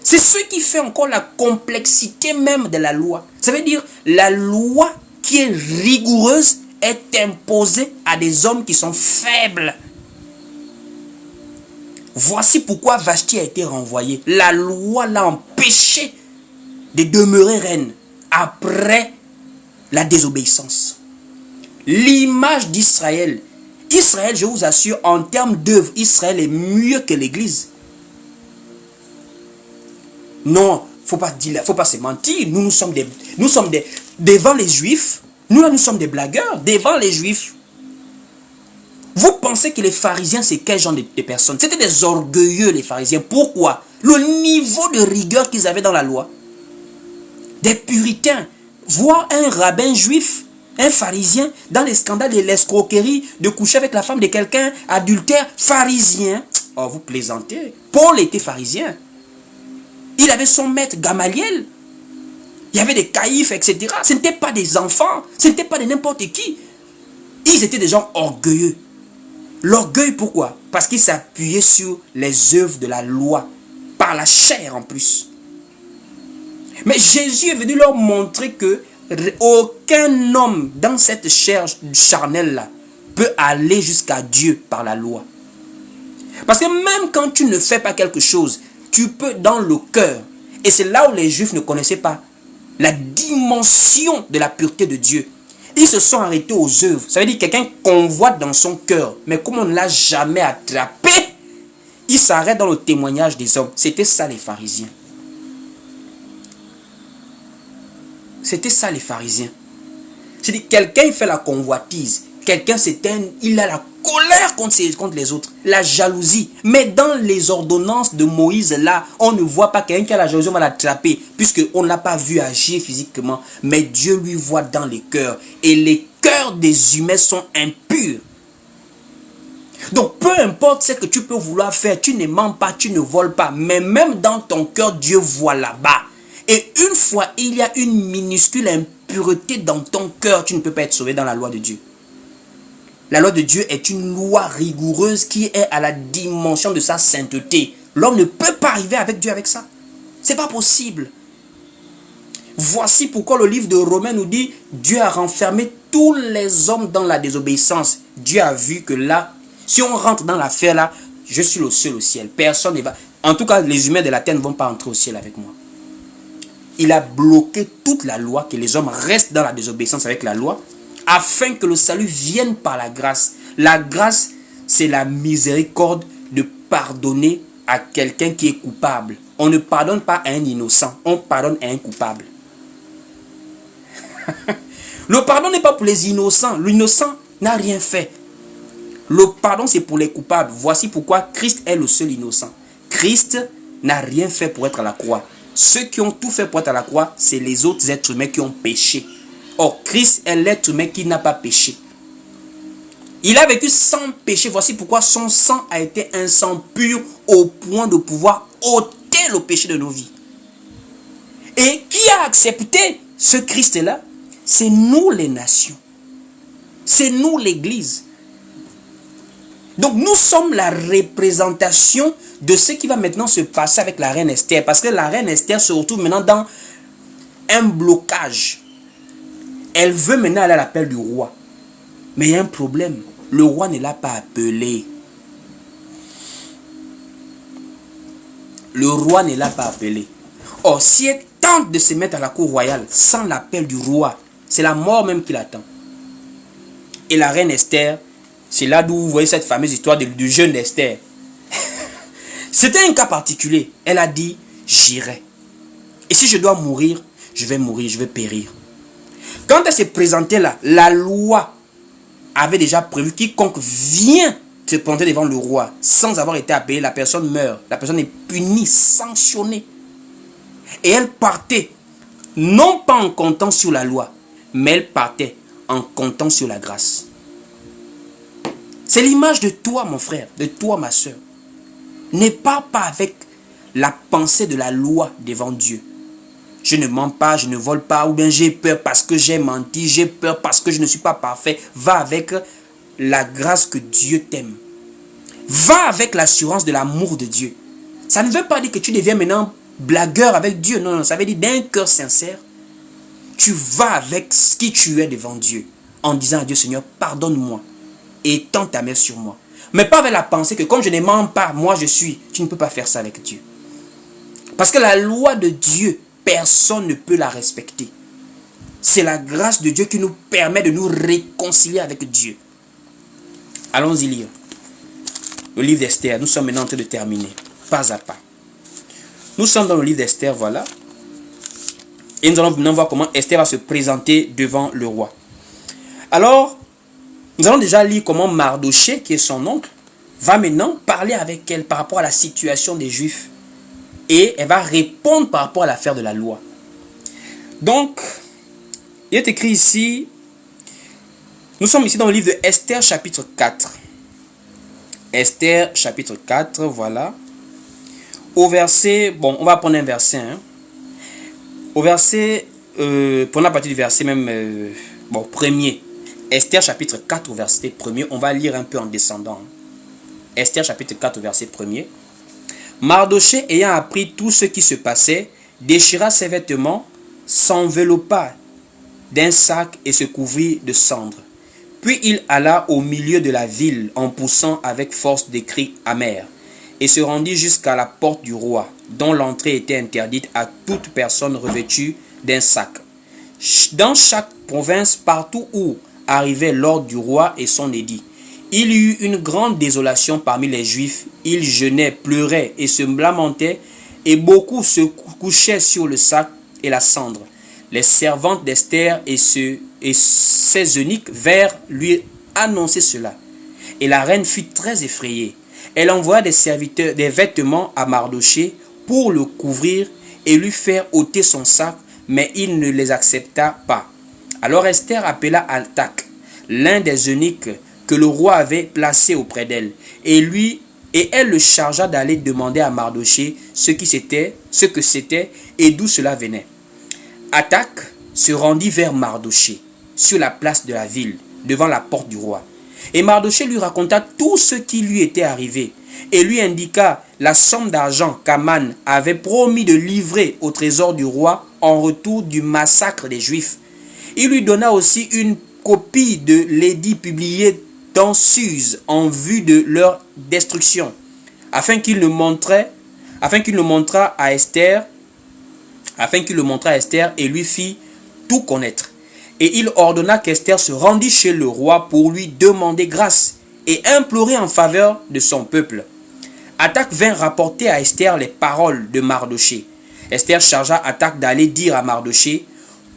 C'est ce qui fait encore la complexité même de la loi. Ça veut dire, la loi qui est rigoureuse est imposée à des hommes qui sont faibles. Voici pourquoi Vashti a été renvoyée. La loi l'a empêché de demeurer reine après la désobéissance. L'image d'Israël. Israël, je vous assure, en termes d'œuvre, Israël est mieux que l'Église. Non, faut pas se mentir. Nous sommes devant les Juifs. Nous sommes des blagueurs devant les Juifs. Vous pensez que les pharisiens, c'est quel genre de personnes? C'était des orgueilleux, les pharisiens. Pourquoi? Le niveau de rigueur qu'ils avaient dans la loi. Des puritains. Voir un rabbin juif, un pharisien, dans les scandales de l'escroquerie, de coucher avec la femme de quelqu'un, adultère, pharisien. Oh, vous plaisantez. Paul était pharisien. Il avait son maître Gamaliel. Il y avait des caïphes, etc. Ce n'étaient pas des enfants. Ce n'étaient pas de n'importe qui. Ils étaient des gens orgueilleux. L'orgueil, pourquoi? Parce qu'ils s'appuyaient sur les œuvres de la loi. Par la chair en plus. Mais Jésus est venu leur montrer que aucun homme dans cette chair charnelle-là peut aller jusqu'à Dieu par la loi. Parce que même quand tu ne fais pas quelque chose, tu peux dans le cœur. Et c'est là où les Juifs ne connaissaient pas la dimension de la pureté de Dieu. Ils se sont arrêtés aux œuvres. Ça veut dire que quelqu'un convoite dans son cœur. Mais comme on ne l'a jamais attrapé, il s'arrête dans le témoignage des hommes. C'était ça les pharisiens. C'était ça les pharisiens. C'est-à-dire quelqu'un fait la convoitise. Quelqu'un il a la colère contre les autres. La jalousie. Mais dans les ordonnances de Moïse là, on ne voit pas quelqu'un qui a la jalousie, on va l'attraper. Puisqu'on ne l'a pas vu agir physiquement. Mais Dieu lui voit dans les cœurs. Et les cœurs des humains sont impurs. Donc peu importe ce que tu peux vouloir faire, tu ne mens pas, tu ne voles pas. Mais même dans ton cœur, Dieu voit là-bas. Et une fois, il y a une minuscule impureté dans ton cœur, tu ne peux pas être sauvé dans la loi de Dieu. La loi de Dieu est une loi rigoureuse qui est à la dimension de sa sainteté. L'homme ne peut pas arriver avec Dieu avec ça. C'est pas possible. Voici pourquoi le livre de Romains nous dit Dieu a renfermé tous les hommes dans la désobéissance. Dieu a vu que là, si on rentre dans l'affaire là, je suis le seul au ciel. Personne ne va. En tout cas, les humains de la terre ne vont pas entrer au ciel avec moi. Il a bloqué toute la loi, que les hommes restent dans la désobéissance avec la loi, afin que le salut vienne par la grâce. La grâce, c'est la miséricorde de pardonner à quelqu'un qui est coupable. On ne pardonne pas à un innocent, on pardonne à un coupable. Le pardon n'est pas pour les innocents. L'innocent n'a rien fait. Le pardon, c'est pour les coupables. Voici pourquoi Christ est le seul innocent. Christ n'a rien fait pour être à la croix. Ceux qui ont tout fait pour être à la croix, c'est les autres êtres humains qui ont péché. Or, Christ est l'être humain qui n'a pas péché. Il a vécu sans péché. Voici pourquoi son sang a été un sang pur au point de pouvoir ôter le péché de nos vies. Et qui a accepté ce Christ-là? C'est nous les nations. C'est nous l'église. Donc nous sommes la représentation de ce qui va maintenant se passer avec la reine Esther. Parce que la reine Esther se retrouve maintenant dans un blocage. Elle veut maintenant aller à l'appel du roi. Mais il y a un problème. Le roi ne l'a pas appelé. Le roi ne l'a pas appelé. Or, si elle tente de se mettre à la cour royale sans l'appel du roi, c'est la mort même qui l'attend. Et la reine Esther, c'est là d'où vous voyez cette fameuse histoire du jeune d'Esther. C'était un cas particulier. Elle a dit, j'irai. Et si je dois mourir, je vais périr. Quand elle s'est présentée là, la loi avait déjà prévu quiconque vient se présenter devant le roi sans avoir été appelé, la personne meurt. La personne est punie, sanctionnée. Et elle partait, non pas en comptant sur la loi, mais elle partait en comptant sur la grâce. C'est l'image de toi, mon frère, de toi, ma soeur. Ne pars pas avec la pensée de la loi devant Dieu. Je ne mens pas, je ne vole pas, ou bien j'ai peur parce que j'ai menti, j'ai peur parce que je ne suis pas parfait. Va avec la grâce que Dieu t'aime. Va avec l'assurance de l'amour de Dieu. Ça ne veut pas dire que tu deviens maintenant blagueur avec Dieu. Non, non, ça veut dire d'un cœur sincère. Tu vas avec ce qui tu es devant Dieu. En disant à Dieu, Seigneur, pardonne-moi. Et tends ta main sur moi. Mais pas avec la pensée que comme je ne mens pas, moi je suis. Tu ne peux pas faire ça avec Dieu. Parce que la loi de Dieu, personne ne peut la respecter. C'est la grâce de Dieu qui nous permet de nous réconcilier avec Dieu. Allons-y lire. Le livre d'Esther, nous sommes maintenant en train de terminer. Pas à pas. Nous sommes dans le livre d'Esther, voilà. Et nous allons maintenant voir comment Esther va se présenter devant le roi. Alors, nous allons déjà lire comment Mardochée, qui est son oncle, va maintenant parler avec elle par rapport à la situation des Juifs. Et elle va répondre par rapport à l'affaire de la loi. Donc, il est écrit ici, nous sommes ici dans le livre de Esther chapitre 4. Esther chapitre 4, voilà. Au verset, bon, on va prendre un verset. Hein. Au verset, prenons la partie du verset même, bon, premier. Esther chapitre 4, verset 1er. On va lire un peu en descendant. Esther chapitre 4, verset 1er. Mardochée ayant appris tout ce qui se passait, déchira ses vêtements, s'enveloppa d'un sac et se couvrit de cendres. Puis il alla au milieu de la ville en poussant avec force des cris amers et se rendit jusqu'à la porte du roi, dont l'entrée était interdite à toute personne revêtue d'un sac. Dans chaque province, partout où arrivait l'ordre du roi et son édit, il y eut une grande désolation parmi les Juifs. Ils jeûnaient, pleuraient et se lamentaient, et beaucoup se couchaient sur le sac et la cendre. Les servantes d'Esther et ses eunuques vinrent lui annoncer cela. Et la reine fut très effrayée. Elle envoya des serviteurs, des vêtements à Mardochée pour le couvrir et lui faire ôter son sac, mais il ne les accepta pas. Alors Esther appela Hathach, l'un des eunuques que le roi avait placé auprès d'elle, et elle le chargea d'aller demander à Mardochée ce que c'était et d'où cela venait. Hathach se rendit vers Mardochée sur la place de la ville, devant la porte du roi. Et Mardochée lui raconta tout ce qui lui était arrivé et lui indiqua la somme d'argent qu'Aman avait promis de livrer au trésor du roi en retour du massacre des Juifs. Il lui donna aussi une copie de l'édit publié dans Suse en vue de leur destruction, afin qu'il le montrât à Esther et lui fit tout connaître. Et il ordonna qu'Esther se rendît chez le roi pour lui demander grâce et implorer en faveur de son peuple. Hathach vint rapporter à Esther les paroles de Mardochée. Esther chargea Hathach d'aller dire à Mardochée: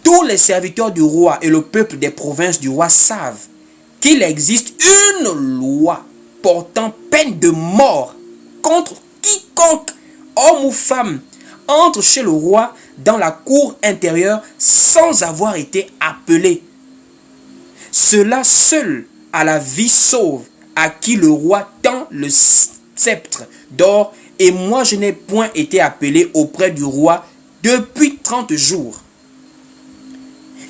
tous les serviteurs du roi et le peuple des provinces du roi savent qu'il existe une loi portant peine de mort contre quiconque, homme ou femme, entre chez le roi dans la cour intérieure sans avoir été appelé. Cela seul a la vie sauve à qui le roi tend le sceptre d'or, et moi je n'ai point été appelé auprès du roi depuis 30 jours.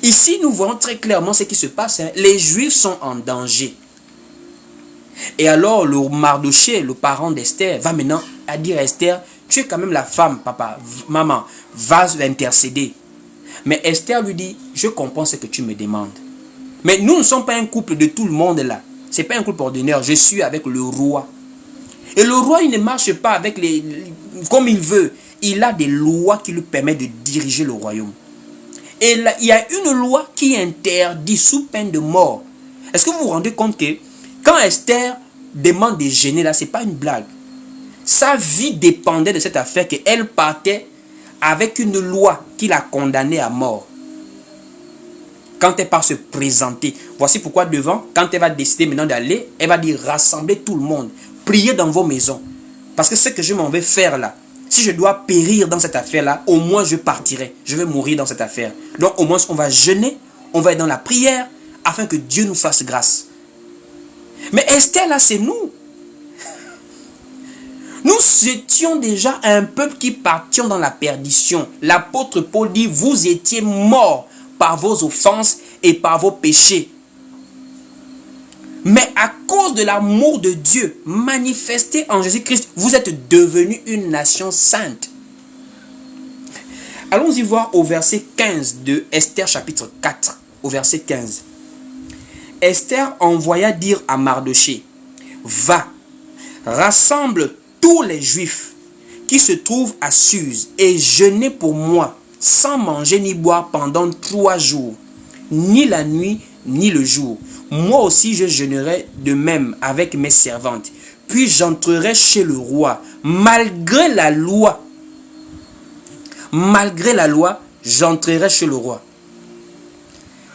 Ici nous voyons très clairement ce qui se passe. Les Juifs sont en danger. Et alors le Mardochée, le parent d'Esther, va maintenant à dire à Esther: tu es quand même la femme, papa, maman, va intercéder. Mais Esther lui dit: je comprends ce que tu me demandes. Mais nous ne sommes pas un couple de tout le monde là. Ce n'est pas un couple ordinaire. Je suis avec le roi. Et le roi, il ne marche pas avec comme il veut. Il a des lois qui lui permettent de diriger le royaume. Et là, il y a une loi qui interdit sous peine de mort. Est-ce que vous vous rendez compte que quand Esther demande de jeûner là, ce n'est pas une blague. Sa vie dépendait de cette affaire, qu'elle partait avec une loi qui l'a condamnée à mort. Quand elle part se présenter, voici pourquoi devant, quand elle va décider maintenant d'aller, elle va dire: rassemblez tout le monde, priez dans vos maisons. Parce que ce que je m'en vais faire là, si je dois périr dans cette affaire-là, au moins je partirai. Je vais mourir dans cette affaire. Donc au moins on va jeûner, on va être dans la prière, afin que Dieu nous fasse grâce. Mais Esther là, c'est nous. Nous étions déjà un peuple qui partions dans la perdition. L'apôtre Paul dit: vous étiez morts par vos offenses et par vos péchés. Mais à cause de l'amour de Dieu manifesté en Jésus-Christ, vous êtes devenus une nation sainte. Allons-y voir au verset 15 de Esther chapitre 4. Au verset 15. Esther envoya dire à Mardochée: va, rassemble tous les Juifs qui se trouvent à Suse et jeûnez pour moi, sans manger ni boire pendant 3 jours, ni la nuit ni le jour. Moi aussi je jeûnerai de même avec mes servantes. Puis j'entrerai chez le roi, malgré la loi. Malgré la loi, j'entrerai chez le roi.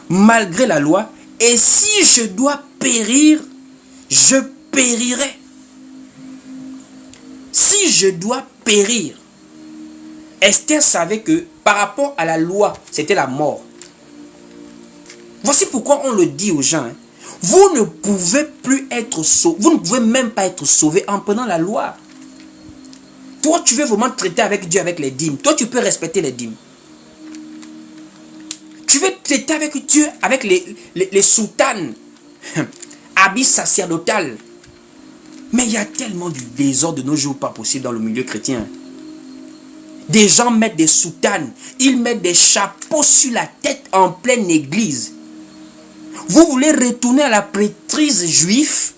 Malgré la loi, et si je dois périr, je périrai. Si je dois périr. Esther savait que par rapport à la loi, c'était la mort. Voici pourquoi on le dit aux gens. Vous ne pouvez plus être sauvé. Vous ne pouvez même pas être sauvé en prenant la loi. Toi, tu veux vraiment traiter avec Dieu avec les dîmes. Toi, tu peux respecter les dîmes. Tu veux traiter avec Dieu avec les soutanes, habits sacerdotal. Mais il y a tellement du désordre de nos jours pas possible dans le milieu chrétien. Des gens mettent des soutanes, ils mettent des chapeaux sur la tête en pleine église. Vous voulez retourner à la prêtrise juive?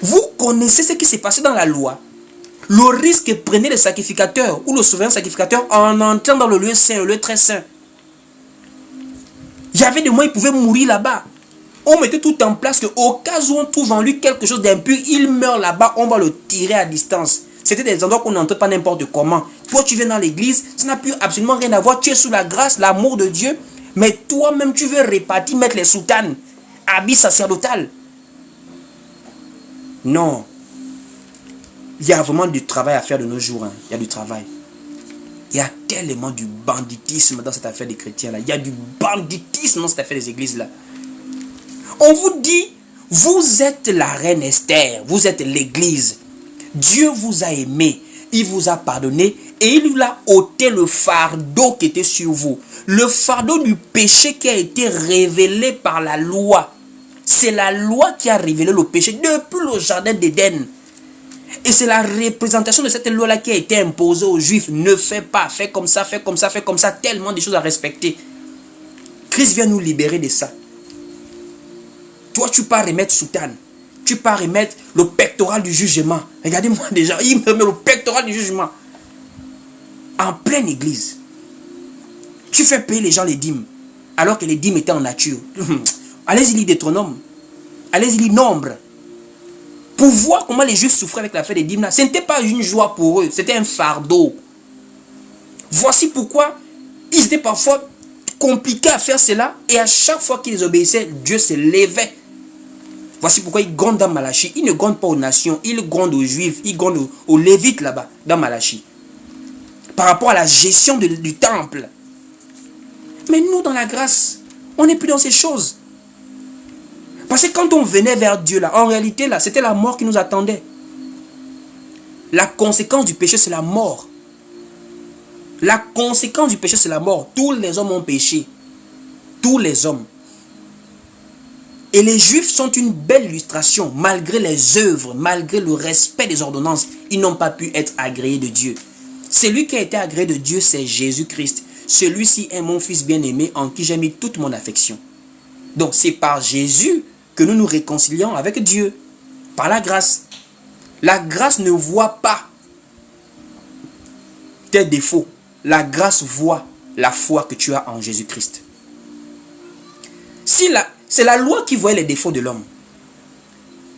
Vous connaissez ce qui s'est passé dans la loi. Le risque que prenait le sacrificateur ou le souverain sacrificateur en entrant dans le lieu saint, le lieu très saint. Il y avait des mois, il pouvait mourir là-bas. On mettait tout en place qu'au cas où on trouve en lui quelque chose d'impur, il meurt là-bas, on va le tirer à distance. C'était des endroits qu'on n'entrait pas n'importe comment. Toi, tu viens dans l'église, ça n'a plus absolument rien à voir. Tu es sous la grâce, l'amour de Dieu. Mais toi-même, tu veux répartir, mettre les soutanes, habits sacerdotal. Non. Il y a vraiment du travail à faire de nos jours. Hein. Il y a du travail. Il y a tellement du banditisme dans cette affaire des chrétiens-là. Il y a du banditisme dans cette affaire des églises-là. On vous dit, vous êtes la reine Esther, vous êtes l'église. Dieu vous a aimé, il vous a pardonné et il vous a ôté le fardeau qui était sur vous. Le fardeau du péché qui a été révélé par la loi. C'est la loi qui a révélé le péché depuis le jardin d'Éden. Et c'est la représentation de cette loi-là qui a été imposée aux Juifs. Ne fais pas, fais comme ça, fais comme ça, fais comme ça. Tellement de choses à respecter. Christ vient nous libérer de ça. Toi, tu pars remettre soutane. Tu pars remettre le pectoral du jugement. Regardez-moi déjà, il me met le pectoral du jugement. En pleine église. Tu fais payer les gens les dîmes. Alors que les dîmes étaient en nature. Allez-y lire Deutéronome. Allez-y lire Nombre. Pour voir comment les Juifs souffraient avec l'affaire des dîmes là. Ce n'était pas une joie pour eux. C'était un fardeau. Voici pourquoi ils étaient parfois compliqués à faire cela. Et à chaque fois qu'ils obéissaient, Dieu se levait. Voici pourquoi il gronde dans Malachie. Il ne gronde pas aux nations, il gronde aux Juifs, il gronde aux Lévites là-bas, dans Malachie. Par rapport à la gestion du temple. Mais nous, dans la grâce, on n'est plus dans ces choses. Parce que quand on venait vers Dieu, là, en réalité, là, c'était la mort qui nous attendait. La conséquence du péché, c'est la mort. La conséquence du péché, c'est la mort. Tous les hommes ont péché. Tous les hommes. Et les Juifs sont une belle illustration. Malgré les œuvres, malgré le respect des ordonnances, ils n'ont pas pu être agréés de Dieu. Celui qui a été agréé de Dieu, c'est Jésus-Christ. Celui-ci est mon Fils bien-aimé en qui j'ai mis toute mon affection. Donc c'est par Jésus que nous nous réconcilions avec Dieu. Par la grâce. La grâce ne voit pas tes défauts. La grâce voit la foi que tu as en Jésus-Christ. C'est la loi qui voit les défauts de l'homme.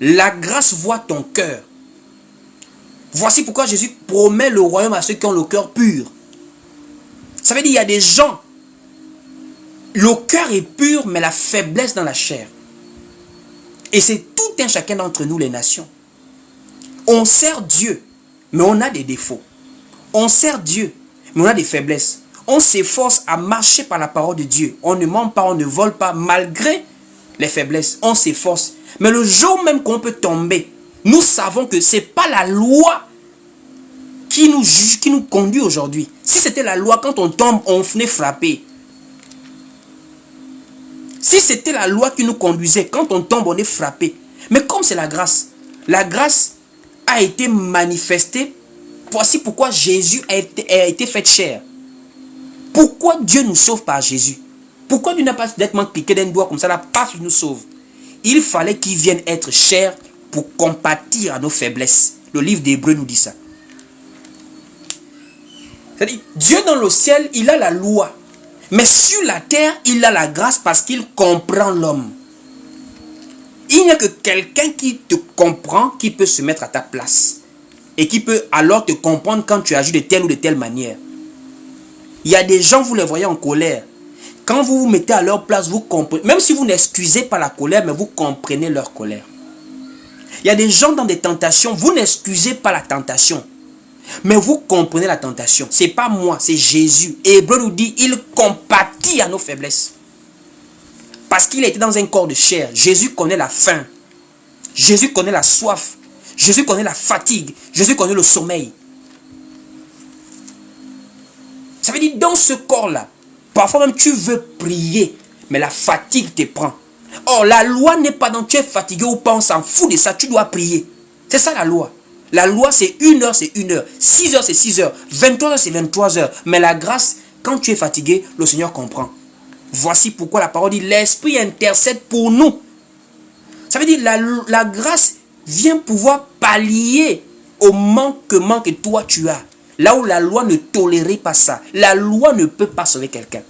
La grâce voit ton cœur. Voici pourquoi Jésus promet le royaume à ceux qui ont le cœur pur. Ça veut dire qu'il y a des gens, le cœur est pur, mais la faiblesse dans la chair. Et c'est tout un chacun d'entre nous, les nations. On sert Dieu, mais on a des défauts. On sert Dieu, mais on a des faiblesses. On s'efforce à marcher par la parole de Dieu. On ne ment pas, on ne vole pas, malgré les faiblesses. On s'efforce. Mais le jour même qu'on peut tomber, nous savons que ce n'est pas la loi qui nous juge, qui nous conduit aujourd'hui. Si c'était la loi, quand on tombe, on venait frapper. Si c'était la loi qui nous conduisait, quand on tombe, on est frappé. Mais comme c'est la grâce a été manifestée. Voici pourquoi Jésus a été fait chair. Pourquoi Dieu nous sauve par Jésus? Pourquoi Dieu n'a pas directement cliqué d'un doigt comme ça, là, paf, il nous sauve? Il fallait qu'il vienne être chair pour compatir à nos faiblesses. Le livre d'Hébreux nous dit ça. C'est-à-dire, Dieu dans le ciel, il a la loi. Mais sur la terre, il a la grâce parce qu'il comprend l'homme. Il n'y a que quelqu'un qui te comprend, qui peut se mettre à ta place. Et qui peut alors te comprendre quand tu agis de telle ou de telle manière. Il y a des gens, vous les voyez en colère. Quand vous vous mettez à leur place, vous comprenez. Même si vous n'excusez pas la colère, mais vous comprenez leur colère. Il y a des gens dans des tentations, vous n'excusez pas la tentation. Mais vous comprenez la tentation. Ce n'est pas moi, c'est Jésus. Et Hébreu nous dit, il compatit à nos faiblesses. Parce qu'il était dans un corps de chair. Jésus connaît la faim. Jésus connaît la soif. Jésus connaît la fatigue. Jésus connaît le sommeil. Ça veut dire, dans ce corps-là, parfois même tu veux prier, mais la fatigue te prend. Or, la loi n'est pas dans tu es fatigué ou pas, on s'en fout de ça, tu dois prier. C'est ça la loi. La loi, c'est 1 heure, c'est 1 heure. 6 heures, c'est 6 heures. 23 heures, c'est 23 heures. Mais la grâce, quand tu es fatigué, le Seigneur comprend. Voici pourquoi la parole dit, l'Esprit intercède pour nous. Ça veut dire, la grâce vient pouvoir pallier au manquement que toi tu as. Là où la loi ne tolérait pas ça. La loi ne peut pas sauver quelqu'un.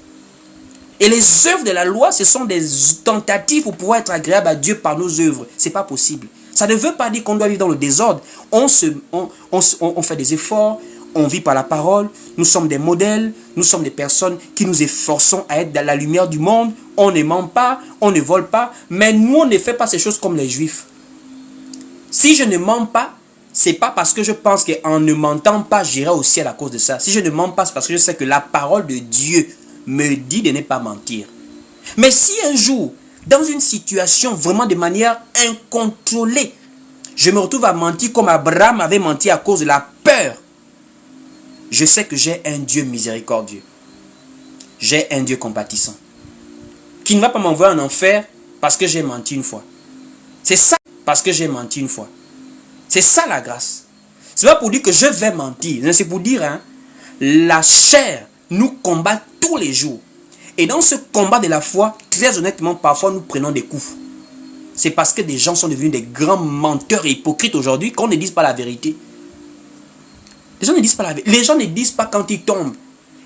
Et les œuvres de la loi, ce sont des tentatives pour pouvoir être agréable à Dieu par nos œuvres. Ce n'est pas possible. Ça ne veut pas dire qu'on doit vivre dans le désordre. On fait des efforts, on vit par la parole, nous sommes des modèles, nous sommes des personnes qui nous efforçons à être dans la lumière du monde. On ne ment pas, on ne vole pas, mais nous, on ne fait pas ces choses comme les Juifs. Si je ne mens pas, c'est pas parce que je pense qu'en ne mentant pas, j'irai au ciel à cause de ça. Si je ne mens pas, c'est parce que je sais que la parole de Dieu me dit de ne pas mentir. Mais si un jour, dans une situation vraiment de manière incontrôlée, je me retrouve à mentir comme Abraham avait menti à cause de la peur, je sais que j'ai un Dieu miséricordieux. J'ai un Dieu compatissant. Qui ne va pas m'envoyer en enfer parce que j'ai menti une fois. C'est ça, parce que j'ai menti une fois. C'est ça la grâce. C'est pas pour dire que je vais mentir. C'est pour dire, hein, la chair nous combat tous les jours. Et dans ce combat de la foi, très honnêtement, parfois nous prenons des coups. C'est parce que des gens sont devenus des grands menteurs et hypocrites aujourd'hui qu'on ne dise pas la vérité. Les gens ne disent pas la vérité. Les gens ne disent pas quand ils tombent.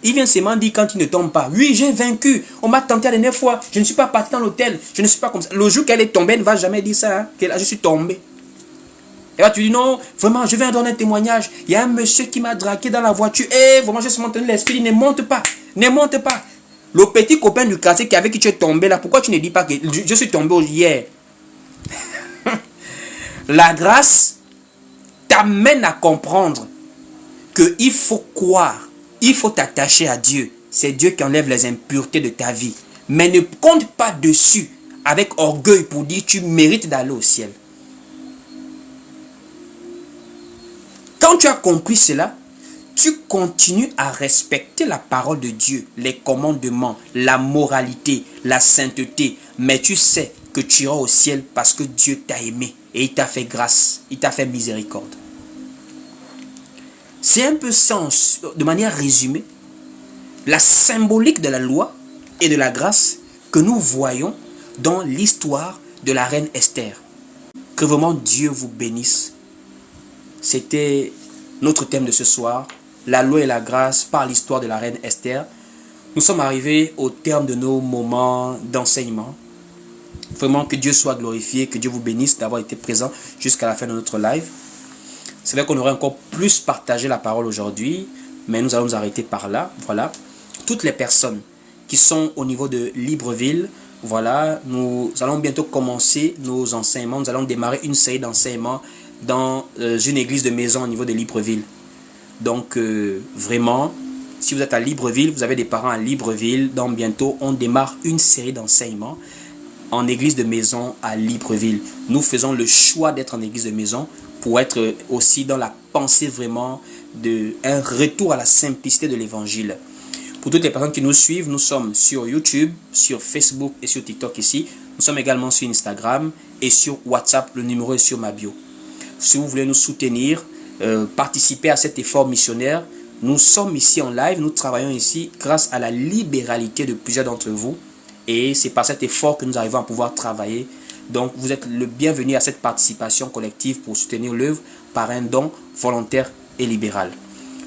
Ils viennent seulement dire quand ils ne tombent pas. Oui, j'ai vaincu. On m'a tenté la dernière fois. Je ne suis pas parti dans l'hôtel. Je ne suis pas comme ça. Le jour qu'elle est tombée, elle ne va jamais dire ça. Hein, que là, je suis tombé. Et là, tu dis non, vraiment, je viens donner un témoignage. Il y a un monsieur qui m'a dragué dans la voiture. Et vraiment, je suis monté l'esprit. Il ne monte pas. Ne monte pas. Le petit copain du quartier avec qui tu es tombé là, pourquoi tu ne dis pas que je suis tombé hier? La grâce t'amène à comprendre qu'il faut croire, il faut t'attacher à Dieu. C'est Dieu qui enlève les impuretés de ta vie. Mais ne compte pas dessus avec orgueil pour dire tu mérites d'aller au ciel. Quand tu as compris cela, tu continues à respecter la parole de Dieu, les commandements, la moralité, la sainteté. Mais tu sais que tu iras au ciel parce que Dieu t'a aimé et il t'a fait grâce, il t'a fait miséricorde. C'est un peu ça, de manière résumée, la symbolique de la loi et de la grâce que nous voyons dans l'histoire de la reine Esther. Que vraiment Dieu vous bénisse. C'était notre thème de ce soir, la loi et la grâce par l'histoire de la reine Esther. Nous sommes arrivés au terme de nos moments d'enseignement. Vraiment que Dieu soit glorifié, que Dieu vous bénisse d'avoir été présent jusqu'à la fin de notre live. C'est vrai qu'on aurait encore plus partagé la parole aujourd'hui, mais nous allons nous arrêter par là. Voilà. Toutes les personnes qui sont au niveau de Libreville, voilà, nous allons bientôt commencer nos enseignements. Nous allons démarrer une série d'enseignements dans une église de maison au niveau de Libreville. Donc, vraiment, si vous êtes à Libreville, vous avez des parents à Libreville, donc bientôt, on démarre une série d'enseignements en église de maison à Libreville. Nous faisons le choix d'être en église de maison pour être aussi dans la pensée vraiment d'un retour à la simplicité de l'évangile. Pour toutes les personnes qui nous suivent, nous sommes sur YouTube, sur Facebook et sur TikTok ici. Nous sommes également sur Instagram et sur WhatsApp. Le numéro est sur ma bio. Si vous voulez nous soutenir, participer à cet effort missionnaire, nous sommes ici en live, nous travaillons ici grâce à la libéralité de plusieurs d'entre vous. Et c'est par cet effort que nous arrivons à pouvoir travailler. Donc vous êtes le bienvenu à cette participation collective pour soutenir l'œuvre par un don volontaire et libéral.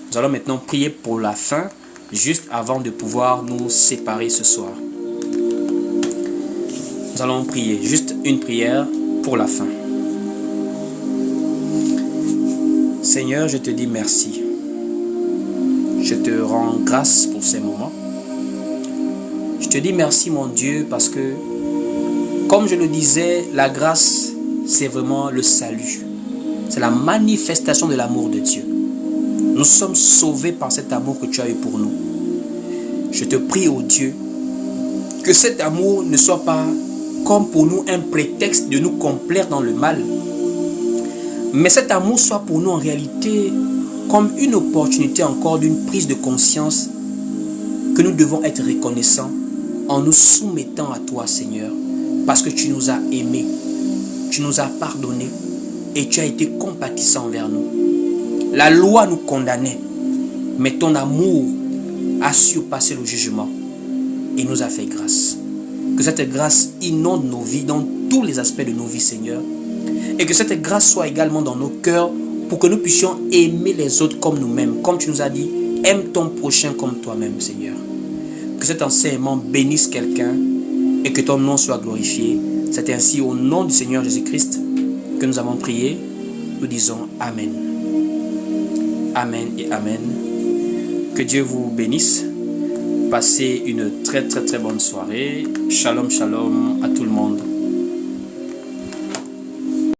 Nous allons maintenant prier pour la fin, juste avant de pouvoir nous séparer ce soir. Nous allons prier, juste une prière pour la fin. Seigneur, je te dis merci. Je te rends grâce pour ces moments. Je te dis merci, mon Dieu, parce que, comme je le disais, la grâce, c'est vraiment le salut. C'est la manifestation de l'amour de Dieu. Nous sommes sauvés par cet amour que tu as eu pour nous. Je te prie, ô Dieu, Que cet amour ne soit pas comme pour nous un prétexte de nous complaire dans le mal, mais cet amour soit pour nous en réalité comme une opportunité encore d'une prise de conscience que nous devons être reconnaissants en nous soumettant à toi, Seigneur, parce que tu nous as aimés, tu nous as pardonnés et tu as été compatissant envers nous. La loi nous condamnait, mais ton amour a surpassé le jugement et nous a fait grâce. Que cette grâce inonde nos vies dans tous les aspects de nos vies, Seigneur, et que cette grâce soit également dans nos cœurs pour que nous puissions aimer les autres comme nous-mêmes. Comme tu nous as dit, aime ton prochain comme toi-même, Seigneur. Que cet enseignement bénisse quelqu'un et que ton nom soit glorifié. C'est ainsi au nom du Seigneur Jésus-Christ que nous avons prié. Nous disons Amen. Amen et Amen. Que Dieu vous bénisse. Passez une très bonne soirée. Shalom, shalom à tout le monde.